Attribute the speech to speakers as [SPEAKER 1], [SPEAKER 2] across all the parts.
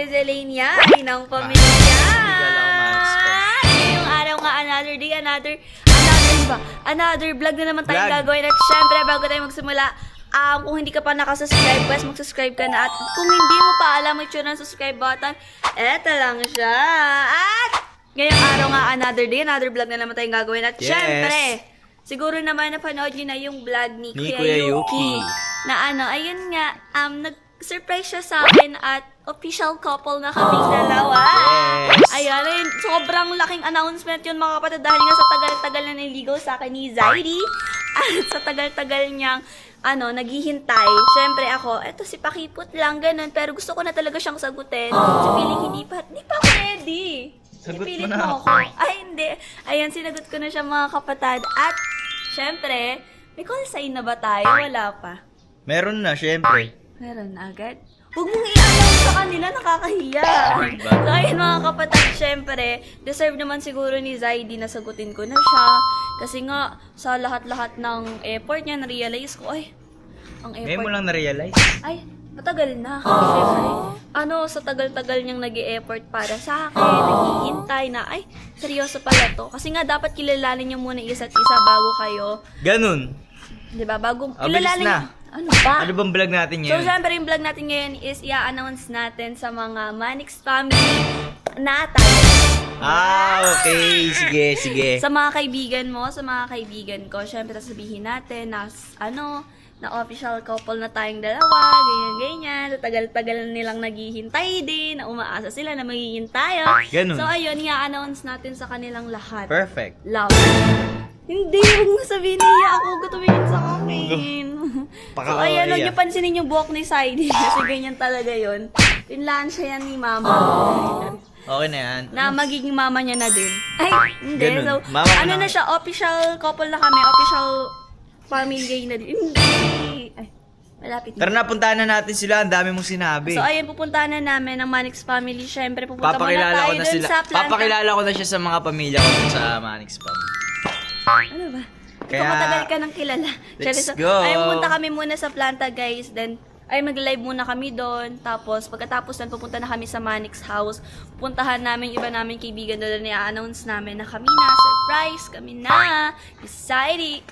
[SPEAKER 1] Rizalania ay ng pamilya. Ngayong araw nga, another vlog na naman tayong gagawin. At syempre, bago tayo magsimula, kung hindi ka pa nakasubscribe, guys, mag-subscribe ka na. At kung hindi mo pa alam yung tsura ng subscribe button, eto lang siya. At ngayong araw nga, another vlog na naman tayong gagawin. At syempre, siguro naman napanood nyo na yung vlog ni Kuya Yuki. Na ayun nga, nag-surprise siya sa akin at official couple na kaming dalawa.
[SPEAKER 2] Yes.
[SPEAKER 1] Ayun, sobrang laking announcement yun mga kapatid dahil nga sa tagal-tagal na niligaw sa akin ni Zairi. At sa tagal-tagal niyang naghihintay. Syempre ako, eto si Pakipot lang, ganun. Pero gusto ko na talaga siyang sagutin. Sa feeling hindi pa ako ready.
[SPEAKER 2] Sagot
[SPEAKER 1] Ipilit
[SPEAKER 2] mo na
[SPEAKER 1] ako. Ay, hindi. Ayan, sinagot ko na siya mga kapatid. At, syempre, may call sign na ba tayo? Wala pa.
[SPEAKER 2] Meron na, syempre.
[SPEAKER 1] Meron na agad? Huwag mong i-announce sa kanila, nakakahiya. So, ayun mga kapatid, syempre, deserve naman siguro ni Zaidi na sagutin ko na siya. Kasi nga, sa lahat-lahat ng effort niya, na-realize ko, ay, ang effort.
[SPEAKER 2] Ngayon mo lang na-realize.
[SPEAKER 1] Ay, matagal na. Siyempre, sa tagal-tagal niyang nag-e-effort para sa akin, naghihintay na, ay, seryoso pala to. Kasi nga, dapat kilalanin niyo muna isa't isa bago kayo.
[SPEAKER 2] Ganun.
[SPEAKER 1] Diba? Bago
[SPEAKER 2] Bilis
[SPEAKER 1] kilalanin
[SPEAKER 2] na.
[SPEAKER 1] niyo. Ano ba?
[SPEAKER 2] Ano bang vlog natin
[SPEAKER 1] So,
[SPEAKER 2] ngayon?
[SPEAKER 1] syempre, yung vlog natin ngayon is i-announce natin sa mga Manix family natin.
[SPEAKER 2] Okay. Sige.
[SPEAKER 1] Sa mga kaibigan mo, sa mga kaibigan ko, syempre, sabihin natin na, na official couple na tayong dalawa, ganyan. Sa tagal-tagal nilang naghihintay din, na umaasa sila na magiging tayo.
[SPEAKER 2] Ganun.
[SPEAKER 1] So, ayun, i-announce natin sa kanilang lahat.
[SPEAKER 2] Perfect.
[SPEAKER 1] Love. Hindi, huwag mo sabihin niya ako, tumingin sa akin. So, ayan, huwag niyo pansinin yung buhok ni Saidi. Kasi ganyan talaga yun. Pinlansya yan ni Mama.
[SPEAKER 2] Okay na yan.
[SPEAKER 1] Na magiging mama niya na din. Ay, hindi.
[SPEAKER 2] Ganun.
[SPEAKER 1] So,
[SPEAKER 2] Mama ko na
[SPEAKER 1] na siya, official couple na kami, official family na din. Hindi. Ay, malapit
[SPEAKER 2] Tara na, puntahan na natin sila. Ang dami mong sinabi.
[SPEAKER 1] So, ayun, pupuntahan na namin ang Manix family. Syempre, pupunta muna
[SPEAKER 2] Papakilala
[SPEAKER 1] tayo
[SPEAKER 2] ko na
[SPEAKER 1] dun
[SPEAKER 2] sila.
[SPEAKER 1] sa planta.
[SPEAKER 2] Papakilala ko na siya sa mga pamilya ko dun sa Manix Pub.
[SPEAKER 1] Ano ba?
[SPEAKER 2] Kaya,
[SPEAKER 1] Ikaw matagal ka ng kilala.
[SPEAKER 2] let's
[SPEAKER 1] So,
[SPEAKER 2] go.
[SPEAKER 1] ay, pumunta kami muna sa planta, guys. Then, ay mag-live muna kami doon. Tapos, pagkatapos nan pupunta na kami sa Manix house. Pupuntahan namin yung iba namin kaibigan doon. I-announce namin na kami na. Surprise! Kami na! Excited!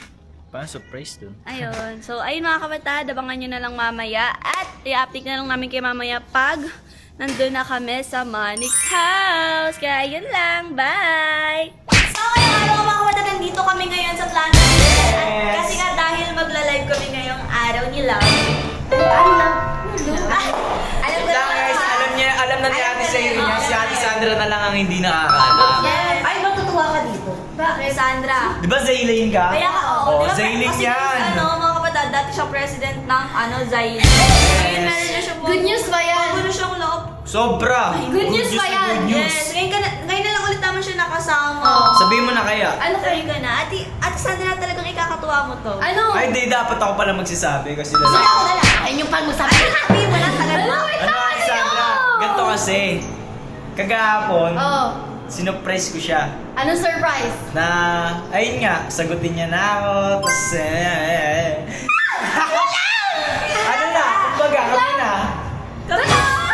[SPEAKER 2] Parang surprise dun.
[SPEAKER 1] Ayun. So, ayun mga kapatid, abangan nyo na lang mamaya. At i-update na lang namin kayo mamaya pag nandun na kami sa Manix house. Kaya yun lang. Bye! So, ngayong araw mga kapatid, nandito kami ngayon sa planta. At kasi nga dahil magla-live kami ngayong araw ni Love. Alam ko na
[SPEAKER 2] Guys, alam na ni Ate Zairi niya. Si Ate Sandra na lang ang hindi nakakaalam.
[SPEAKER 1] Yes.
[SPEAKER 3] Ay, matutuwa ka dito.
[SPEAKER 1] Bakit? Sandra.
[SPEAKER 2] Di ba Zaylin ka?
[SPEAKER 1] Kaya ka,
[SPEAKER 2] Oo,
[SPEAKER 1] Diba,
[SPEAKER 2] Zaylin
[SPEAKER 1] kasi
[SPEAKER 2] yan.
[SPEAKER 1] mga kapatid, dati siyang president ng, Zayn. Ngayon, meron na siyang
[SPEAKER 3] Good news ba yan?
[SPEAKER 1] Bago na siyang loob.
[SPEAKER 2] Sobra.
[SPEAKER 3] Good news ba yan?
[SPEAKER 2] Good news.
[SPEAKER 1] Yes. Ngayon na lang ulit naman siya nakasama.
[SPEAKER 2] Sabihin mo na kaya.
[SPEAKER 3] Ano
[SPEAKER 1] Sabi ka na, Ate Sandra, talagang ikakatuwa mo to.
[SPEAKER 3] Ano?
[SPEAKER 2] Ay, di dapat ako pala magsasabi kasi
[SPEAKER 3] Sige
[SPEAKER 2] lalaki.
[SPEAKER 3] ako na lang. Ayun yung pang masabi.
[SPEAKER 1] Sabi mo na, tagal mo.
[SPEAKER 2] Ano Ate Sandra? Ganito kasi. Kagahapon,
[SPEAKER 3] Oo.
[SPEAKER 2] sinurprise ko siya.
[SPEAKER 3] Anong surprise?
[SPEAKER 2] Na, ayun nga, sagutin niya na ako. Tapos, ano na? Kumbaga, kami na.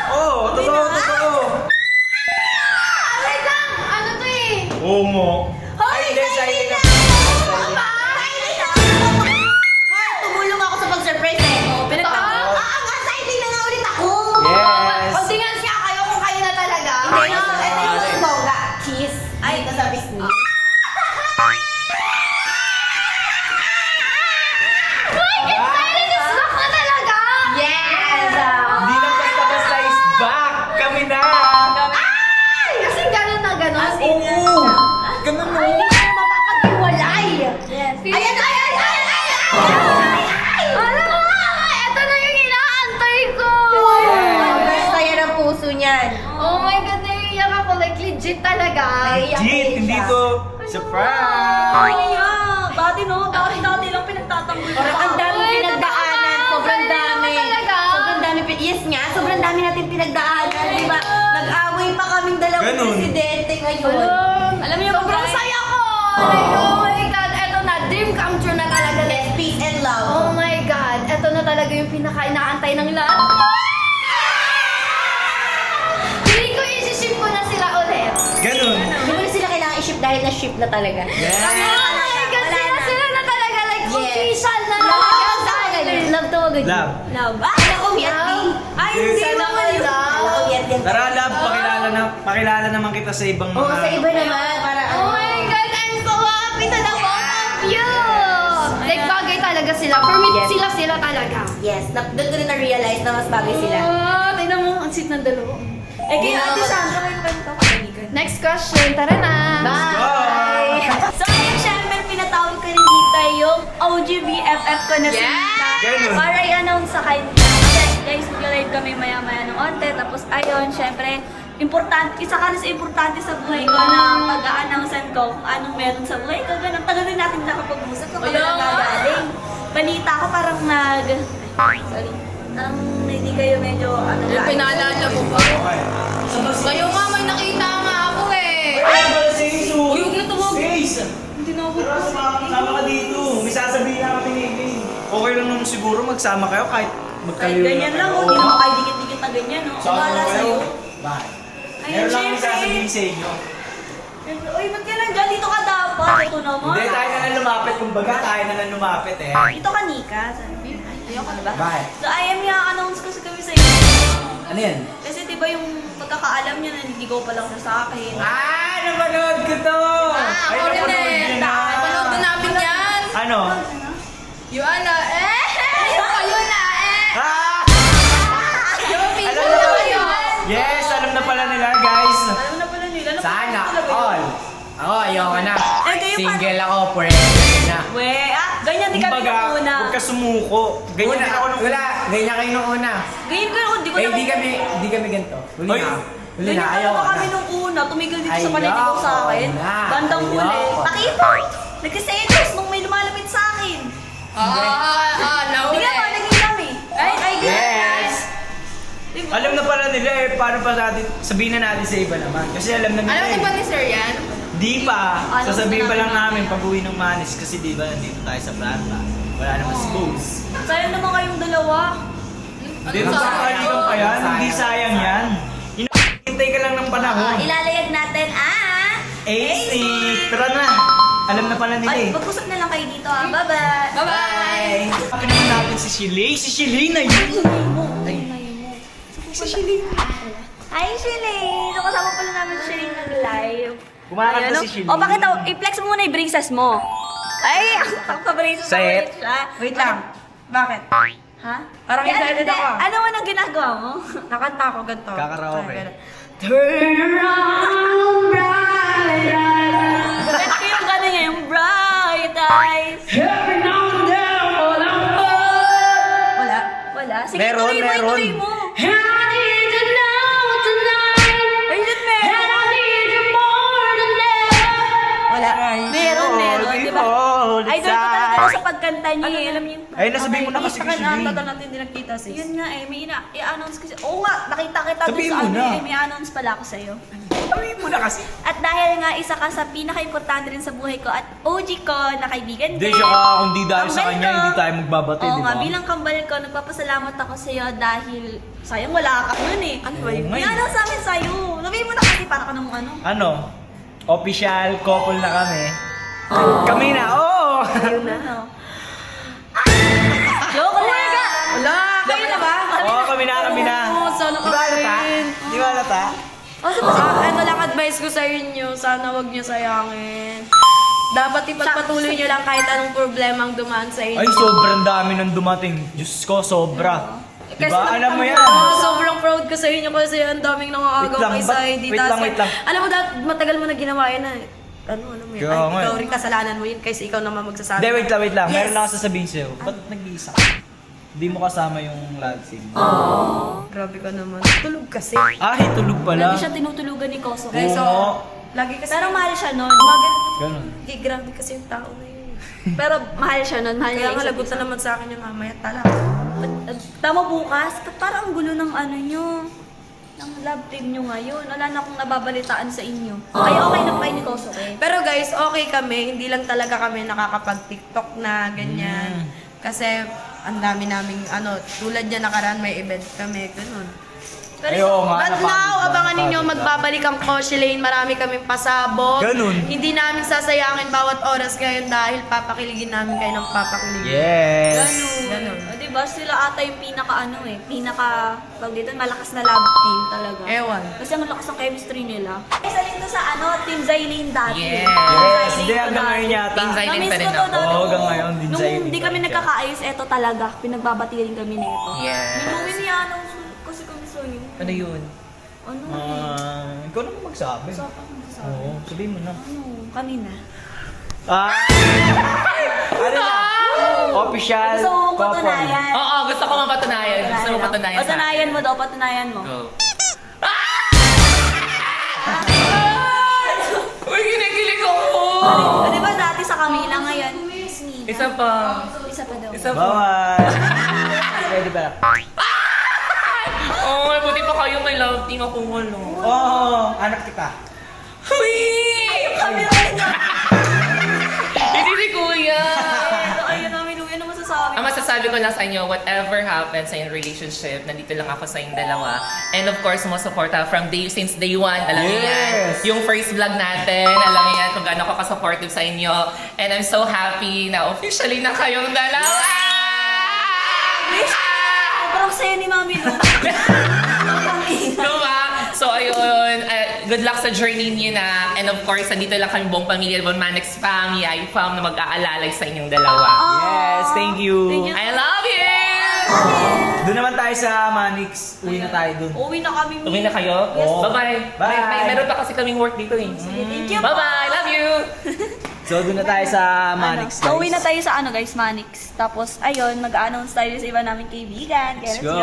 [SPEAKER 2] Oo, totoo.
[SPEAKER 3] Wait lang! Ano to eh?
[SPEAKER 2] Oo mo.
[SPEAKER 3] Hoy,
[SPEAKER 2] Ay, hindi,
[SPEAKER 3] Zayn
[SPEAKER 2] Zayn.
[SPEAKER 3] Tumulong ako sa pag-surprise eh.
[SPEAKER 1] Pinagtama.
[SPEAKER 3] Ang exciting na nga ulit ako!
[SPEAKER 2] Yes.
[SPEAKER 3] Pagdingan siya kayo kung kayo na talaga.
[SPEAKER 1] Hindi,
[SPEAKER 3] Ito
[SPEAKER 2] Ah,
[SPEAKER 3] yung bongga. Kiss. Ay, ito sa business. Excited is back na talaga! Yes!
[SPEAKER 2] Hindi lang basta-basta is back. Kami na.
[SPEAKER 3] Ay! Kasi ganun na ganun.
[SPEAKER 2] Oo. Ganun mo.
[SPEAKER 3] Hindi ko mapapag-iwalay.
[SPEAKER 1] Yes.
[SPEAKER 3] Ayan, ayan, ayan, ayan! Alam mo, ito na yung inaantay ko!
[SPEAKER 2] Yes.
[SPEAKER 3] Saya ng puso niyan. Oh my God, naiiyak ako. Like, legit talaga.
[SPEAKER 2] Legit, hindi to surprise.
[SPEAKER 1] Dati lang pinagtatanggol ko.
[SPEAKER 3] Ang dami
[SPEAKER 1] Uy,
[SPEAKER 3] pinagdaanan. Sobrang dami.
[SPEAKER 1] talaga.
[SPEAKER 3] Sobrang dami. Yes nga, sobrang dami natin pinagdaanan. Di ba? Nag-away pa kaming dalawang
[SPEAKER 2] Ganun.
[SPEAKER 3] presidente ngayon.
[SPEAKER 1] Alam mo yung
[SPEAKER 3] Sobrang
[SPEAKER 1] mga-
[SPEAKER 3] saya ko! Like, oh my God, eto na. Dream come true na talaga. Let's peace and love. Oh my God, eto na talaga yung pinaka-inaantay ng lahat. dahil na ship na talaga.
[SPEAKER 2] Yes!
[SPEAKER 3] Oh my God, sila na talaga. Like, official na
[SPEAKER 1] Love
[SPEAKER 3] talaga. Love to agad.
[SPEAKER 2] Love.
[SPEAKER 1] Love. Ay, ako Ay, hindi
[SPEAKER 3] Sana
[SPEAKER 1] naman
[SPEAKER 3] all
[SPEAKER 1] yun.
[SPEAKER 3] love.
[SPEAKER 2] Tara, love, pakilala naman kita sa ibang mga...
[SPEAKER 3] Oo, sa iba naman. Para oh my God, I'm so happy to the both of you. Like, bagay talaga sila. For me, sila talaga. Yes, doon ko rin na-realize na mas bagay sila.
[SPEAKER 1] Tingnan mo, ang sweet ng dalawa. Eh, kaya Ate Sandra, kayo kwento.
[SPEAKER 3] Next question, tara na. Bye.
[SPEAKER 1] So, ayun, syempre, pinatawag ko rin dito yung OG BFF ko na si Nita.
[SPEAKER 2] Ganun.
[SPEAKER 1] Para i-announce sa kanya. Kasi, guys, mag-live kami maya-maya ng onte. Tapos, ayun, syempre, isa ka rin sa importante sa buhay ko na pag-a-announcean ko kung anong meron sa buhay ko. Ganun, tagal rin natin nakapag-usap kapag nagagaling. Balita ko parang sorry. Hindi kayo medyo
[SPEAKER 3] Pinaalala mo ba?
[SPEAKER 2] Okay.
[SPEAKER 3] Kayo nga, may nakita nga ako eh.
[SPEAKER 2] Ay, pala si Isu!
[SPEAKER 3] Uy, huwag na tumawag.
[SPEAKER 2] Ace!
[SPEAKER 3] Hindi na ako.
[SPEAKER 2] Tara, sama ka dito. May sasabihin na kami ni Iggy. Okay lang naman siguro magsama kayo kahit
[SPEAKER 1] Ay,
[SPEAKER 2] magkaliwa.
[SPEAKER 1] ganyan lang,
[SPEAKER 2] kayo.
[SPEAKER 1] hindi naman kayo dikit-dikit na ganyan, no?
[SPEAKER 2] Sama
[SPEAKER 1] Wala
[SPEAKER 2] kayo.
[SPEAKER 1] sa'yo.
[SPEAKER 2] Bakit?
[SPEAKER 1] Ayun,
[SPEAKER 2] Meron lang kami
[SPEAKER 1] syempre.
[SPEAKER 2] sasabihin sa inyo.
[SPEAKER 1] Uy, ba't ka nandyan? Dito ka dapat. Ito naman.
[SPEAKER 2] Hindi, tayo na lang lumapit. Kumbaga, tayo na lang lumapit eh.
[SPEAKER 1] Dito ka, Nika. Ayoko na ba?
[SPEAKER 2] Bakit?
[SPEAKER 1] So, I am i-announce ko sa kami sa inyo.
[SPEAKER 2] Ano yan?
[SPEAKER 1] Kasi di ba yung pagkakaalam niya na hindi ko pa lang na sa akin.
[SPEAKER 2] Ah! Napanood ko to! Ay,
[SPEAKER 3] ako rin
[SPEAKER 2] napanood
[SPEAKER 3] eh.
[SPEAKER 2] niyo na.
[SPEAKER 3] Napanood din namin yan.
[SPEAKER 2] Ano?
[SPEAKER 3] Yung ano, yung kayo na
[SPEAKER 2] Ah!
[SPEAKER 3] Yung
[SPEAKER 2] Alam
[SPEAKER 3] pizza
[SPEAKER 2] na
[SPEAKER 3] na
[SPEAKER 2] ba?
[SPEAKER 3] kayo.
[SPEAKER 2] Yes! Alam na pala nila, guys.
[SPEAKER 1] Alam na pala nila. Ano
[SPEAKER 4] Sana
[SPEAKER 1] pa talaga yun?
[SPEAKER 4] all. Ako, ayoko na.
[SPEAKER 1] Eh, kayo
[SPEAKER 4] Single ako, forever na.
[SPEAKER 1] We, ganyan di kami
[SPEAKER 2] Kumbaga,
[SPEAKER 1] nung una.
[SPEAKER 2] huwag ka sumuko. Ganyan din ako nung
[SPEAKER 4] Wala, ganyan kayo nung una.
[SPEAKER 1] Ganyan ko, hindi ko
[SPEAKER 4] Eh,
[SPEAKER 1] naman.
[SPEAKER 4] di kami ganito. Huli
[SPEAKER 2] Ay.
[SPEAKER 4] na. Huli
[SPEAKER 1] Ganyan
[SPEAKER 4] na,
[SPEAKER 1] talaga
[SPEAKER 4] ayoko na.
[SPEAKER 1] kami nung una. Tumigil dito sa
[SPEAKER 4] Ayoko
[SPEAKER 1] panitigaw sa akin.
[SPEAKER 4] na.
[SPEAKER 1] Bandang huli.
[SPEAKER 4] Ayoko.
[SPEAKER 1] Nakita. Nagkiselos nung may lumalapit sa akin. Hindi nga ba, naging kami. Ay,
[SPEAKER 2] Yes!
[SPEAKER 1] Diba?
[SPEAKER 2] Alam na pala nila eh, paano pa natin, sabihin na natin sa iba naman. Kasi alam na nila
[SPEAKER 3] Alam niyo ba
[SPEAKER 2] eh.
[SPEAKER 3] ni Sir yan?
[SPEAKER 2] Di pa,
[SPEAKER 1] Alam
[SPEAKER 2] sasabihin
[SPEAKER 1] na
[SPEAKER 2] pa lang
[SPEAKER 1] namin.
[SPEAKER 2] namin pag uwi ng Manis kasi di ba nandito tayo sa planta. Wala naman si Bose.
[SPEAKER 1] Sayang naman kayong dalawa.
[SPEAKER 2] Dito sa kaligaw pa yan, hindi sayang yan. Hintay ka lang ng panahon.
[SPEAKER 1] Ilalayag natin
[SPEAKER 2] Ace! Tara na! Alam na pala nila
[SPEAKER 1] Ay,
[SPEAKER 2] eh.
[SPEAKER 1] mag-usap na lang kayo dito Bye-bye.
[SPEAKER 3] Bye-bye!
[SPEAKER 2] Kapin naman natin si Shiley. Si Shiley na yun!
[SPEAKER 1] Si Shiley. Hi, Shiley! So, kasama pala namin si Shiley nag-live.
[SPEAKER 2] Kumakanta
[SPEAKER 1] Ayan,
[SPEAKER 2] si Shiley.
[SPEAKER 1] O, pakita, i-flex mo muna yung braces mo. Ay, ang pa-braces
[SPEAKER 2] Sa
[SPEAKER 1] mo
[SPEAKER 2] it?
[SPEAKER 1] ulit siya.
[SPEAKER 5] Wait lang. Bakit?
[SPEAKER 1] Ha?
[SPEAKER 5] Parang
[SPEAKER 1] Eh,
[SPEAKER 5] excited
[SPEAKER 1] hindi.
[SPEAKER 5] ako.
[SPEAKER 1] Ano mo nang ginagawa mo?
[SPEAKER 5] Nakanta ako ganito.
[SPEAKER 2] Kakaraoke.
[SPEAKER 5] Ay, ganun.
[SPEAKER 1] Bakit ko yung gano'n niya, yung bright eyes?
[SPEAKER 5] Wala.
[SPEAKER 1] Wala. Sige,
[SPEAKER 2] Meron,
[SPEAKER 1] tuloy mo,
[SPEAKER 2] meron.
[SPEAKER 1] tuloy mo. Ay, yun, meron.
[SPEAKER 5] Wala.
[SPEAKER 1] Meron, di ba? Ay, doon ko talaga sa pagkanta niya eh. Alam niyo yung...
[SPEAKER 2] Ay, nasabihin mo na kasi
[SPEAKER 5] Saka
[SPEAKER 2] kay
[SPEAKER 5] na,
[SPEAKER 2] Shiley.
[SPEAKER 5] tagal natin hindi nagkita sis.
[SPEAKER 1] Yun nga eh, may i-announce kasi. Oo nga, nakita kita doon
[SPEAKER 2] Sabihin
[SPEAKER 1] sa
[SPEAKER 2] mo
[SPEAKER 1] ano
[SPEAKER 2] na.
[SPEAKER 1] eh, may announce pala ako sa'yo.
[SPEAKER 2] Sabihin mo na kasi.
[SPEAKER 1] At dahil nga isa ka sa pinaka-importante rin sa buhay ko at OG ko na kaibigan
[SPEAKER 2] Hindi siya ka, kung di dahil sa
[SPEAKER 1] Kambal
[SPEAKER 2] kanya,
[SPEAKER 1] ko.
[SPEAKER 2] hindi tayo magbabati,
[SPEAKER 1] Oo
[SPEAKER 2] di
[SPEAKER 1] nga,
[SPEAKER 2] ba?
[SPEAKER 1] bilang kambal ko, nagpapasalamat ako sa'yo dahil sayang wala ka nun eh. Ano ba yun?
[SPEAKER 2] Oo nga eh.
[SPEAKER 1] May sa amin sa'yo. Sabihin mo na kasi para ka namang ano.
[SPEAKER 2] Ano? Official couple na kami. Kami na, oo!
[SPEAKER 1] Ayun na. Joke lang!
[SPEAKER 5] Wala! Kayo na ba?
[SPEAKER 2] Oo, kami na.
[SPEAKER 5] Oo, sana
[SPEAKER 2] Di ba halata?
[SPEAKER 5] rin.
[SPEAKER 2] Di ba halata?
[SPEAKER 5] Ito lang advice ko sa inyo. Sana wag niyo sayangin. Dapat ipagpatuloy niyo lang kahit anong problema ang dumaan sa inyo.
[SPEAKER 2] Ay, sobrang dami nang dumating. Diyos ko, sobra. Di ba? Alam mo yan.
[SPEAKER 5] Sobrang proud ko sa inyo kasi ang daming
[SPEAKER 2] Wait
[SPEAKER 5] nangaagaw
[SPEAKER 2] lang,
[SPEAKER 5] kay Saidi.
[SPEAKER 2] wait lang, wait lang.
[SPEAKER 5] Alam mo, matagal mo na ginawa yan na. Ano mo yun?
[SPEAKER 2] Kaya
[SPEAKER 5] Ay,
[SPEAKER 2] nga
[SPEAKER 5] ikaw
[SPEAKER 2] eh.
[SPEAKER 5] rin kasalanan mo yun kasi ikaw naman magsasabi.
[SPEAKER 2] Hindi, wait lang.
[SPEAKER 5] Yes.
[SPEAKER 2] Meron lang ako sasabihin sa'yo. Ba't nag-iisa ka? Hindi mo kasama yung lasing.
[SPEAKER 5] Grabe ka naman. Tulog kasi.
[SPEAKER 2] Ay, tulog pala.
[SPEAKER 1] Lagi siya tinutulugan ni Koso.
[SPEAKER 5] Okay, so,
[SPEAKER 2] Oo.
[SPEAKER 5] lagi kasi.
[SPEAKER 1] Pero mahal siya nun. Mga ganun.
[SPEAKER 2] Ganun.
[SPEAKER 5] Hindi, grabe kasi yung tao na yun.
[SPEAKER 1] Pero mahal siya nun. Mahal
[SPEAKER 5] Kaya
[SPEAKER 1] niya
[SPEAKER 5] nga
[SPEAKER 1] isa't
[SPEAKER 5] lagot
[SPEAKER 1] isa.
[SPEAKER 5] na naman sa akin yung mamaya tala.
[SPEAKER 1] Tama bukas, parang ang gulo ng ano nyo. Ng love team nyo ngayon. Wala na akong nababalitaan sa inyo. Ay, okay na kayo ni Koso, eh.
[SPEAKER 5] Pero guys, okay kami. Hindi lang talaga kami nakakapag-TikTok na ganyan. Kasi ang dami naming, tulad niya nakaraan may event kami, ganun.
[SPEAKER 2] Ayo nga,
[SPEAKER 5] But now, abangan ninyo, magbabalik ang Koshi Lane. Marami kaming pasabog.
[SPEAKER 2] Ganun.
[SPEAKER 5] Hindi namin sasayangin bawat oras ngayon dahil papakiligin namin kayo ng papakiligin.
[SPEAKER 2] Yes.
[SPEAKER 5] Ganun.
[SPEAKER 1] O, diba sila ata yung tawag dito, malakas na love team talaga.
[SPEAKER 5] Ewan.
[SPEAKER 1] Kasi ang lakas ng chemistry nila. Isa rin to sa Team Zaylin dati.
[SPEAKER 4] Yes.
[SPEAKER 2] Yes, hindi hanggang ngayon yata.
[SPEAKER 4] Team Zaylin
[SPEAKER 1] Namiss
[SPEAKER 4] pa rin
[SPEAKER 1] ko to
[SPEAKER 4] ako.
[SPEAKER 1] dati.
[SPEAKER 2] Oo, hanggang ngayon, Team
[SPEAKER 1] Nung
[SPEAKER 2] Zaylin
[SPEAKER 1] hindi
[SPEAKER 2] pa
[SPEAKER 1] kami
[SPEAKER 2] rin.
[SPEAKER 1] nagkakaayos, eto talaga. Pinagbabati rin kami nito.
[SPEAKER 4] Yes.
[SPEAKER 1] Niluwi niya kasi kami sa iyo.
[SPEAKER 4] Ano yun?
[SPEAKER 1] Ano?
[SPEAKER 2] Ikaw naman magsabi. Oo, sabihin mo na.
[SPEAKER 1] Kanina.
[SPEAKER 2] Ano na? Official
[SPEAKER 1] Gusto mo
[SPEAKER 2] couple.
[SPEAKER 1] patunayan.
[SPEAKER 4] Oo, gusto ko mapatunayan. Gusto mo patunayan sa
[SPEAKER 1] Patunayan mo daw, patunayan mo.
[SPEAKER 2] Oh.
[SPEAKER 4] Go. Uy, kinikilig ako!
[SPEAKER 1] O, di ba dati sa Camila ngayon?
[SPEAKER 4] Isa pa.
[SPEAKER 1] Isa pa daw.
[SPEAKER 4] Isa pa.
[SPEAKER 2] Bawal. Pwede ba?
[SPEAKER 4] Oo, buti pa kayo may love team ako walo.
[SPEAKER 2] Oo, anak kita.
[SPEAKER 4] Uy! Hindi si Kuya!
[SPEAKER 1] Ayun namin, ano masasabi?
[SPEAKER 4] Ang masasabi ko lang sa inyo, whatever happens sa inyong relationship, nandito lang ako sa inyong dalawa. And of course, sumusuporta since day one. Alam niyo yan.
[SPEAKER 2] Yes.
[SPEAKER 4] Yung first vlog natin, alam niyo yan kung gaano ako ka-supportive sa inyo. And I'm so happy na officially na kayong dalawa!
[SPEAKER 1] Sobrang saya ni Mami Lu.
[SPEAKER 4] Diba? So ayun, good luck sa journey niyo na. And of course, nandito lang kami buong pamilya, Von Manix Fam, Yai Fam, na mag-aalalay sa inyong dalawa.
[SPEAKER 2] Yes, thank you.
[SPEAKER 1] Thank you.
[SPEAKER 4] I love you!
[SPEAKER 2] Doon naman tayo sa Manix. Uwi na tayo doon.
[SPEAKER 1] Uwi na kami.
[SPEAKER 4] Uwi na kayo?
[SPEAKER 1] Yes.
[SPEAKER 4] Bye-bye.
[SPEAKER 2] Bye.
[SPEAKER 4] Meron pa kasi kaming work dito eh.
[SPEAKER 1] Thank you.
[SPEAKER 4] Bye-bye. Love you.
[SPEAKER 2] So, doon na tayo sa Manix,
[SPEAKER 1] So, uwi na
[SPEAKER 2] guys.
[SPEAKER 1] tayo sa guys, Manix. Tapos, ayun, mag-announce tayo sa iba naming kaibigan. Kaya,
[SPEAKER 2] Let's go.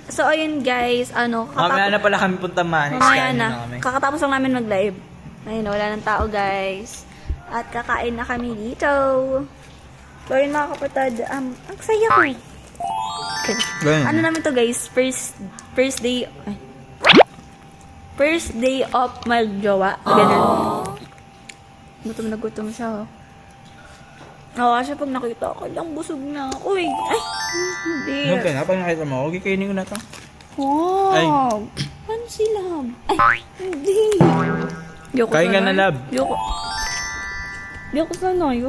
[SPEAKER 1] So, ayun guys,
[SPEAKER 2] Mamaya na pala kami punta Manix.
[SPEAKER 1] Mamaya
[SPEAKER 2] Kain
[SPEAKER 1] na.
[SPEAKER 2] kami.
[SPEAKER 1] Kakatapos lang namin mag-live. Ayun, wala ng tao guys. At kakain na kami dito. So, ayun mga kapatid, ang saya ko. Okay.
[SPEAKER 2] Ganun.
[SPEAKER 1] Ano namin to guys? First day of my jowa. Ganun. Gutom na gutom siya. Oo, kasi pag nakita ko lang, busog na ako eh. Ay, hindi.
[SPEAKER 2] Nung ka na, pag nakita mo ako, kikainin ko na to.
[SPEAKER 1] Wow.
[SPEAKER 2] Ay.
[SPEAKER 1] Ano si Lab? Ay, hindi. Yoko
[SPEAKER 2] Kain ka na, Lab.
[SPEAKER 1] Di ako sanay.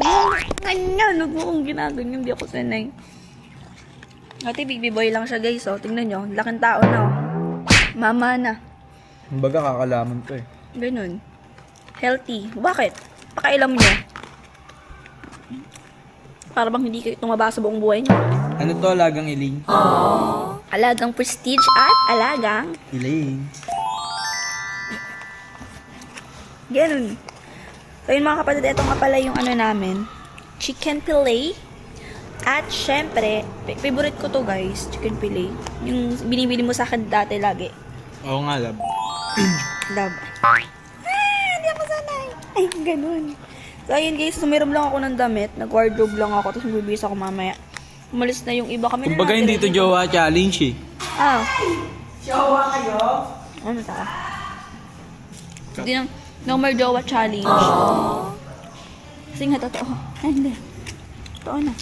[SPEAKER 1] Ganyan, huwag mo kong ginaganyan. Di ako sanay. Ate, baby boy lang siya guys. Oh. Tingnan nyo, laking tao na. Oh. Mama na.
[SPEAKER 2] Kumbaga, kakalaman ko eh.
[SPEAKER 1] Ganun. Healthy. Bakit? Pakailam nyo. Para bang hindi kayo tumaba sa buong buhay nyo.
[SPEAKER 2] Ano to, alagang iling?
[SPEAKER 1] Alagang prestige at alagang
[SPEAKER 2] Iling.
[SPEAKER 1] ganun. So yun mga kapatid, ito nga pala yung namin. Chicken fillet. At syempre, favorite ko to guys, chicken fillet. Yung binibili mo sa akin dati lagi.
[SPEAKER 2] Oo nga, lab.
[SPEAKER 1] Love. Hindi ako sanay. Ay, ganun. So ayun guys, sumiram lang ako ng damit. Nag-wardrobe lang ako, tapos magbibis ako mamaya. Umalis na yung iba kami.
[SPEAKER 2] Kumbaga, hindi to jowa challenge eh.
[SPEAKER 1] Ah,
[SPEAKER 2] Jowa kayo?
[SPEAKER 1] ano ta? Hindi na, no more jowa challenge. Kasi nga totoo. Ay, hindi. Totoo na.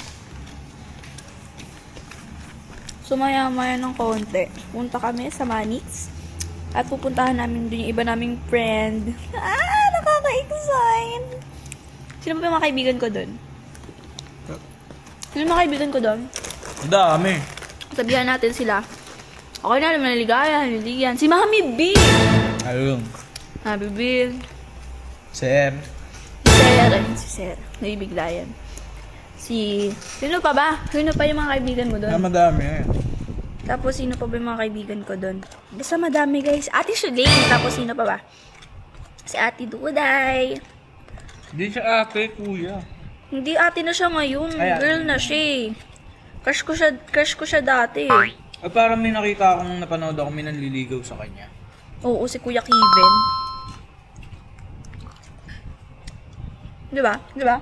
[SPEAKER 1] Sumaya-maya ng konti. Punta kami sa Manix. At pupuntahan namin doon yung iba naming friend. Nakaka-excite! Sino ba yung mga kaibigan ko doon? Sino yung mga kaibigan ko doon?
[SPEAKER 2] Dami.
[SPEAKER 1] Sabihan natin sila. Okay na, alam na Ligaya, Ligan. Si Mami B!
[SPEAKER 2] Ayun.
[SPEAKER 1] Mami B.
[SPEAKER 2] Sir.
[SPEAKER 1] Si Sir. Naibigla yan. Sino pa ba? Sino pa yung mga kaibigan mo doon?
[SPEAKER 2] Madami eh.
[SPEAKER 1] Tapos sino pa ba yung mga kaibigan ko doon? Basta madami guys. Ate Shulaine. Tapos sino pa ba? Si Ate Duday.
[SPEAKER 2] Hindi siya ate, kuya.
[SPEAKER 1] Hindi ate na siya ngayon.
[SPEAKER 2] Ay, ate.
[SPEAKER 1] Girl na siya eh. Crush ko siya dati eh.
[SPEAKER 2] At parang may nakita akong napanood ako, may nanliligaw sa kanya.
[SPEAKER 1] Oo, si Kuya Kevin. Diba? Diba?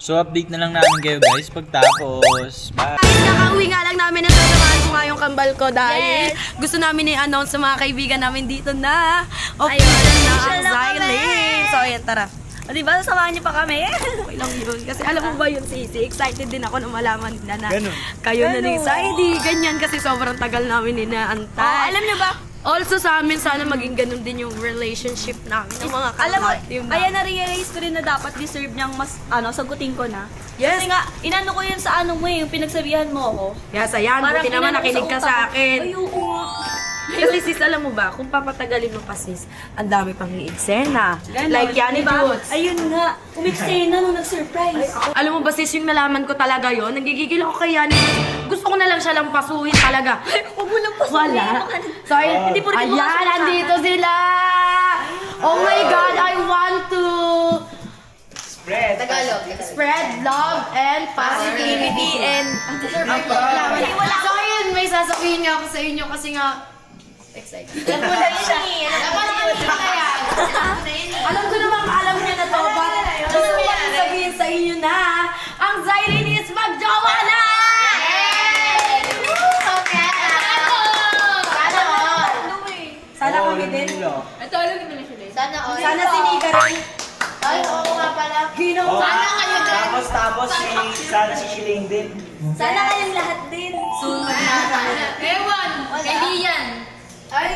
[SPEAKER 2] So, update na lang namin kayo guys pagtapos. Bye!
[SPEAKER 5] Guys, nakauwi nga lang namin na sasamahan ko nga yung kambal ko dahil gusto namin i-announce sa mga kaibigan namin dito na official na ang
[SPEAKER 1] Official na kami!
[SPEAKER 5] Zylene. So, ayan, tara.
[SPEAKER 1] O diba, sasamahan niyo pa kami?
[SPEAKER 5] Okay lang yun. Kasi alam mo ba yun, Sisi? Excited din ako na malaman na
[SPEAKER 2] Ganun.
[SPEAKER 5] kayo na ni
[SPEAKER 1] Ganun.
[SPEAKER 5] Saidi. Ganyan kasi sobrang tagal namin inaantay.
[SPEAKER 1] Alam niyo ba?
[SPEAKER 5] Also sa amin, sana maging ganun din yung relationship namin ng mga
[SPEAKER 1] Alam mo,
[SPEAKER 5] ka-team
[SPEAKER 1] kaya na-realize ko rin na dapat deserve niyang mas, sagutin ko na.
[SPEAKER 5] Yes.
[SPEAKER 1] Kasi nga, inano ko yun sa ano mo yung pinagsabihan mo ako.
[SPEAKER 5] Yes, ayan.
[SPEAKER 1] Parang
[SPEAKER 5] Buti naman
[SPEAKER 1] inano ko
[SPEAKER 5] nakinig ka
[SPEAKER 1] utak
[SPEAKER 5] sa
[SPEAKER 1] ko.
[SPEAKER 5] akin.
[SPEAKER 1] Ayoko nga.
[SPEAKER 5] Kasi sis, alam mo ba, kung papatagalin mo pa sis, ang dami pang i-eksena.
[SPEAKER 1] Ganon,
[SPEAKER 5] Like yan,
[SPEAKER 1] diba?
[SPEAKER 5] Jules.
[SPEAKER 1] Ayun nga, umiksena nung nag-surprise.
[SPEAKER 5] Alam mo ba sis, yung nalaman ko talaga yon, nagigigil ako kay Yani. Gusto ko na lang siya lang pasuhin talaga.
[SPEAKER 1] Huwag mo lang pasuhin.
[SPEAKER 5] Wala. Sorry.
[SPEAKER 1] Hindi po rin
[SPEAKER 5] Ayan,
[SPEAKER 1] bukas na
[SPEAKER 5] andito sila! Oh my God, I want to
[SPEAKER 2] Spread.
[SPEAKER 5] spread love and positivity and... So ayun, may sasabihin nga ako sa inyo kasi nga... Excited.
[SPEAKER 1] Alam mo na yun.
[SPEAKER 5] Alam ko naman, alam niyo na to, but gusto ko lang sabihin sa inyo na ang Zylene is magjowa na! Sana kami din. Sana si Nika rin.
[SPEAKER 3] Ay, oo nga pala.
[SPEAKER 2] Oh,
[SPEAKER 3] Sana kayo din.
[SPEAKER 2] tapos sana si Shiling din.
[SPEAKER 1] Sana kayong lahat din.
[SPEAKER 5] Soon
[SPEAKER 3] Ewan, kay Lian. Ay,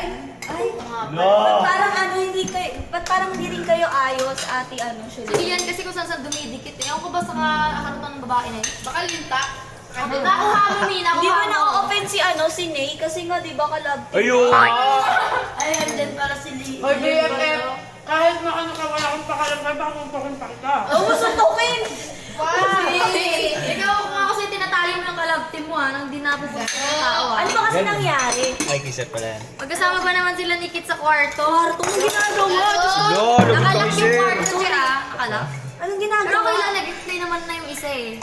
[SPEAKER 2] No.
[SPEAKER 1] Parang hindi kayo, ba't parang hindi rin kayo ayos, ate,
[SPEAKER 3] si
[SPEAKER 1] Shirley?
[SPEAKER 3] Lian kasi kung saan dumidikit eh. Ewan ko ba sa akarutan ng babae na yun? Baka linta. Nakuha mo, Mina.
[SPEAKER 1] Di ba na-offend si Ney? Kasi nga, di ba kalab?
[SPEAKER 2] Ayun.
[SPEAKER 1] Ay, andyan para si Lee.
[SPEAKER 5] Oy, BFF, kahit na ano ka, wala akong pakalam kayo, baka mong pakunta kita.
[SPEAKER 1] Oo, suntukin!
[SPEAKER 3] Ikaw nga kasi tinatali mo ng kalab team mo nang di napupunta ng tao
[SPEAKER 1] Ano ba kasi nangyari?
[SPEAKER 2] Ay, kisat pala yan.
[SPEAKER 3] Magkasama ba naman sila ni Kit sa kwarto?
[SPEAKER 1] Anong ginagawa?
[SPEAKER 2] No, lubog
[SPEAKER 3] Nakalak
[SPEAKER 2] kami,
[SPEAKER 3] yung
[SPEAKER 2] sir.
[SPEAKER 3] kwarto sila. Akala?
[SPEAKER 1] Anong
[SPEAKER 3] Pero
[SPEAKER 1] ginagawa?
[SPEAKER 3] okay lang, nag-explain naman na yung isa eh.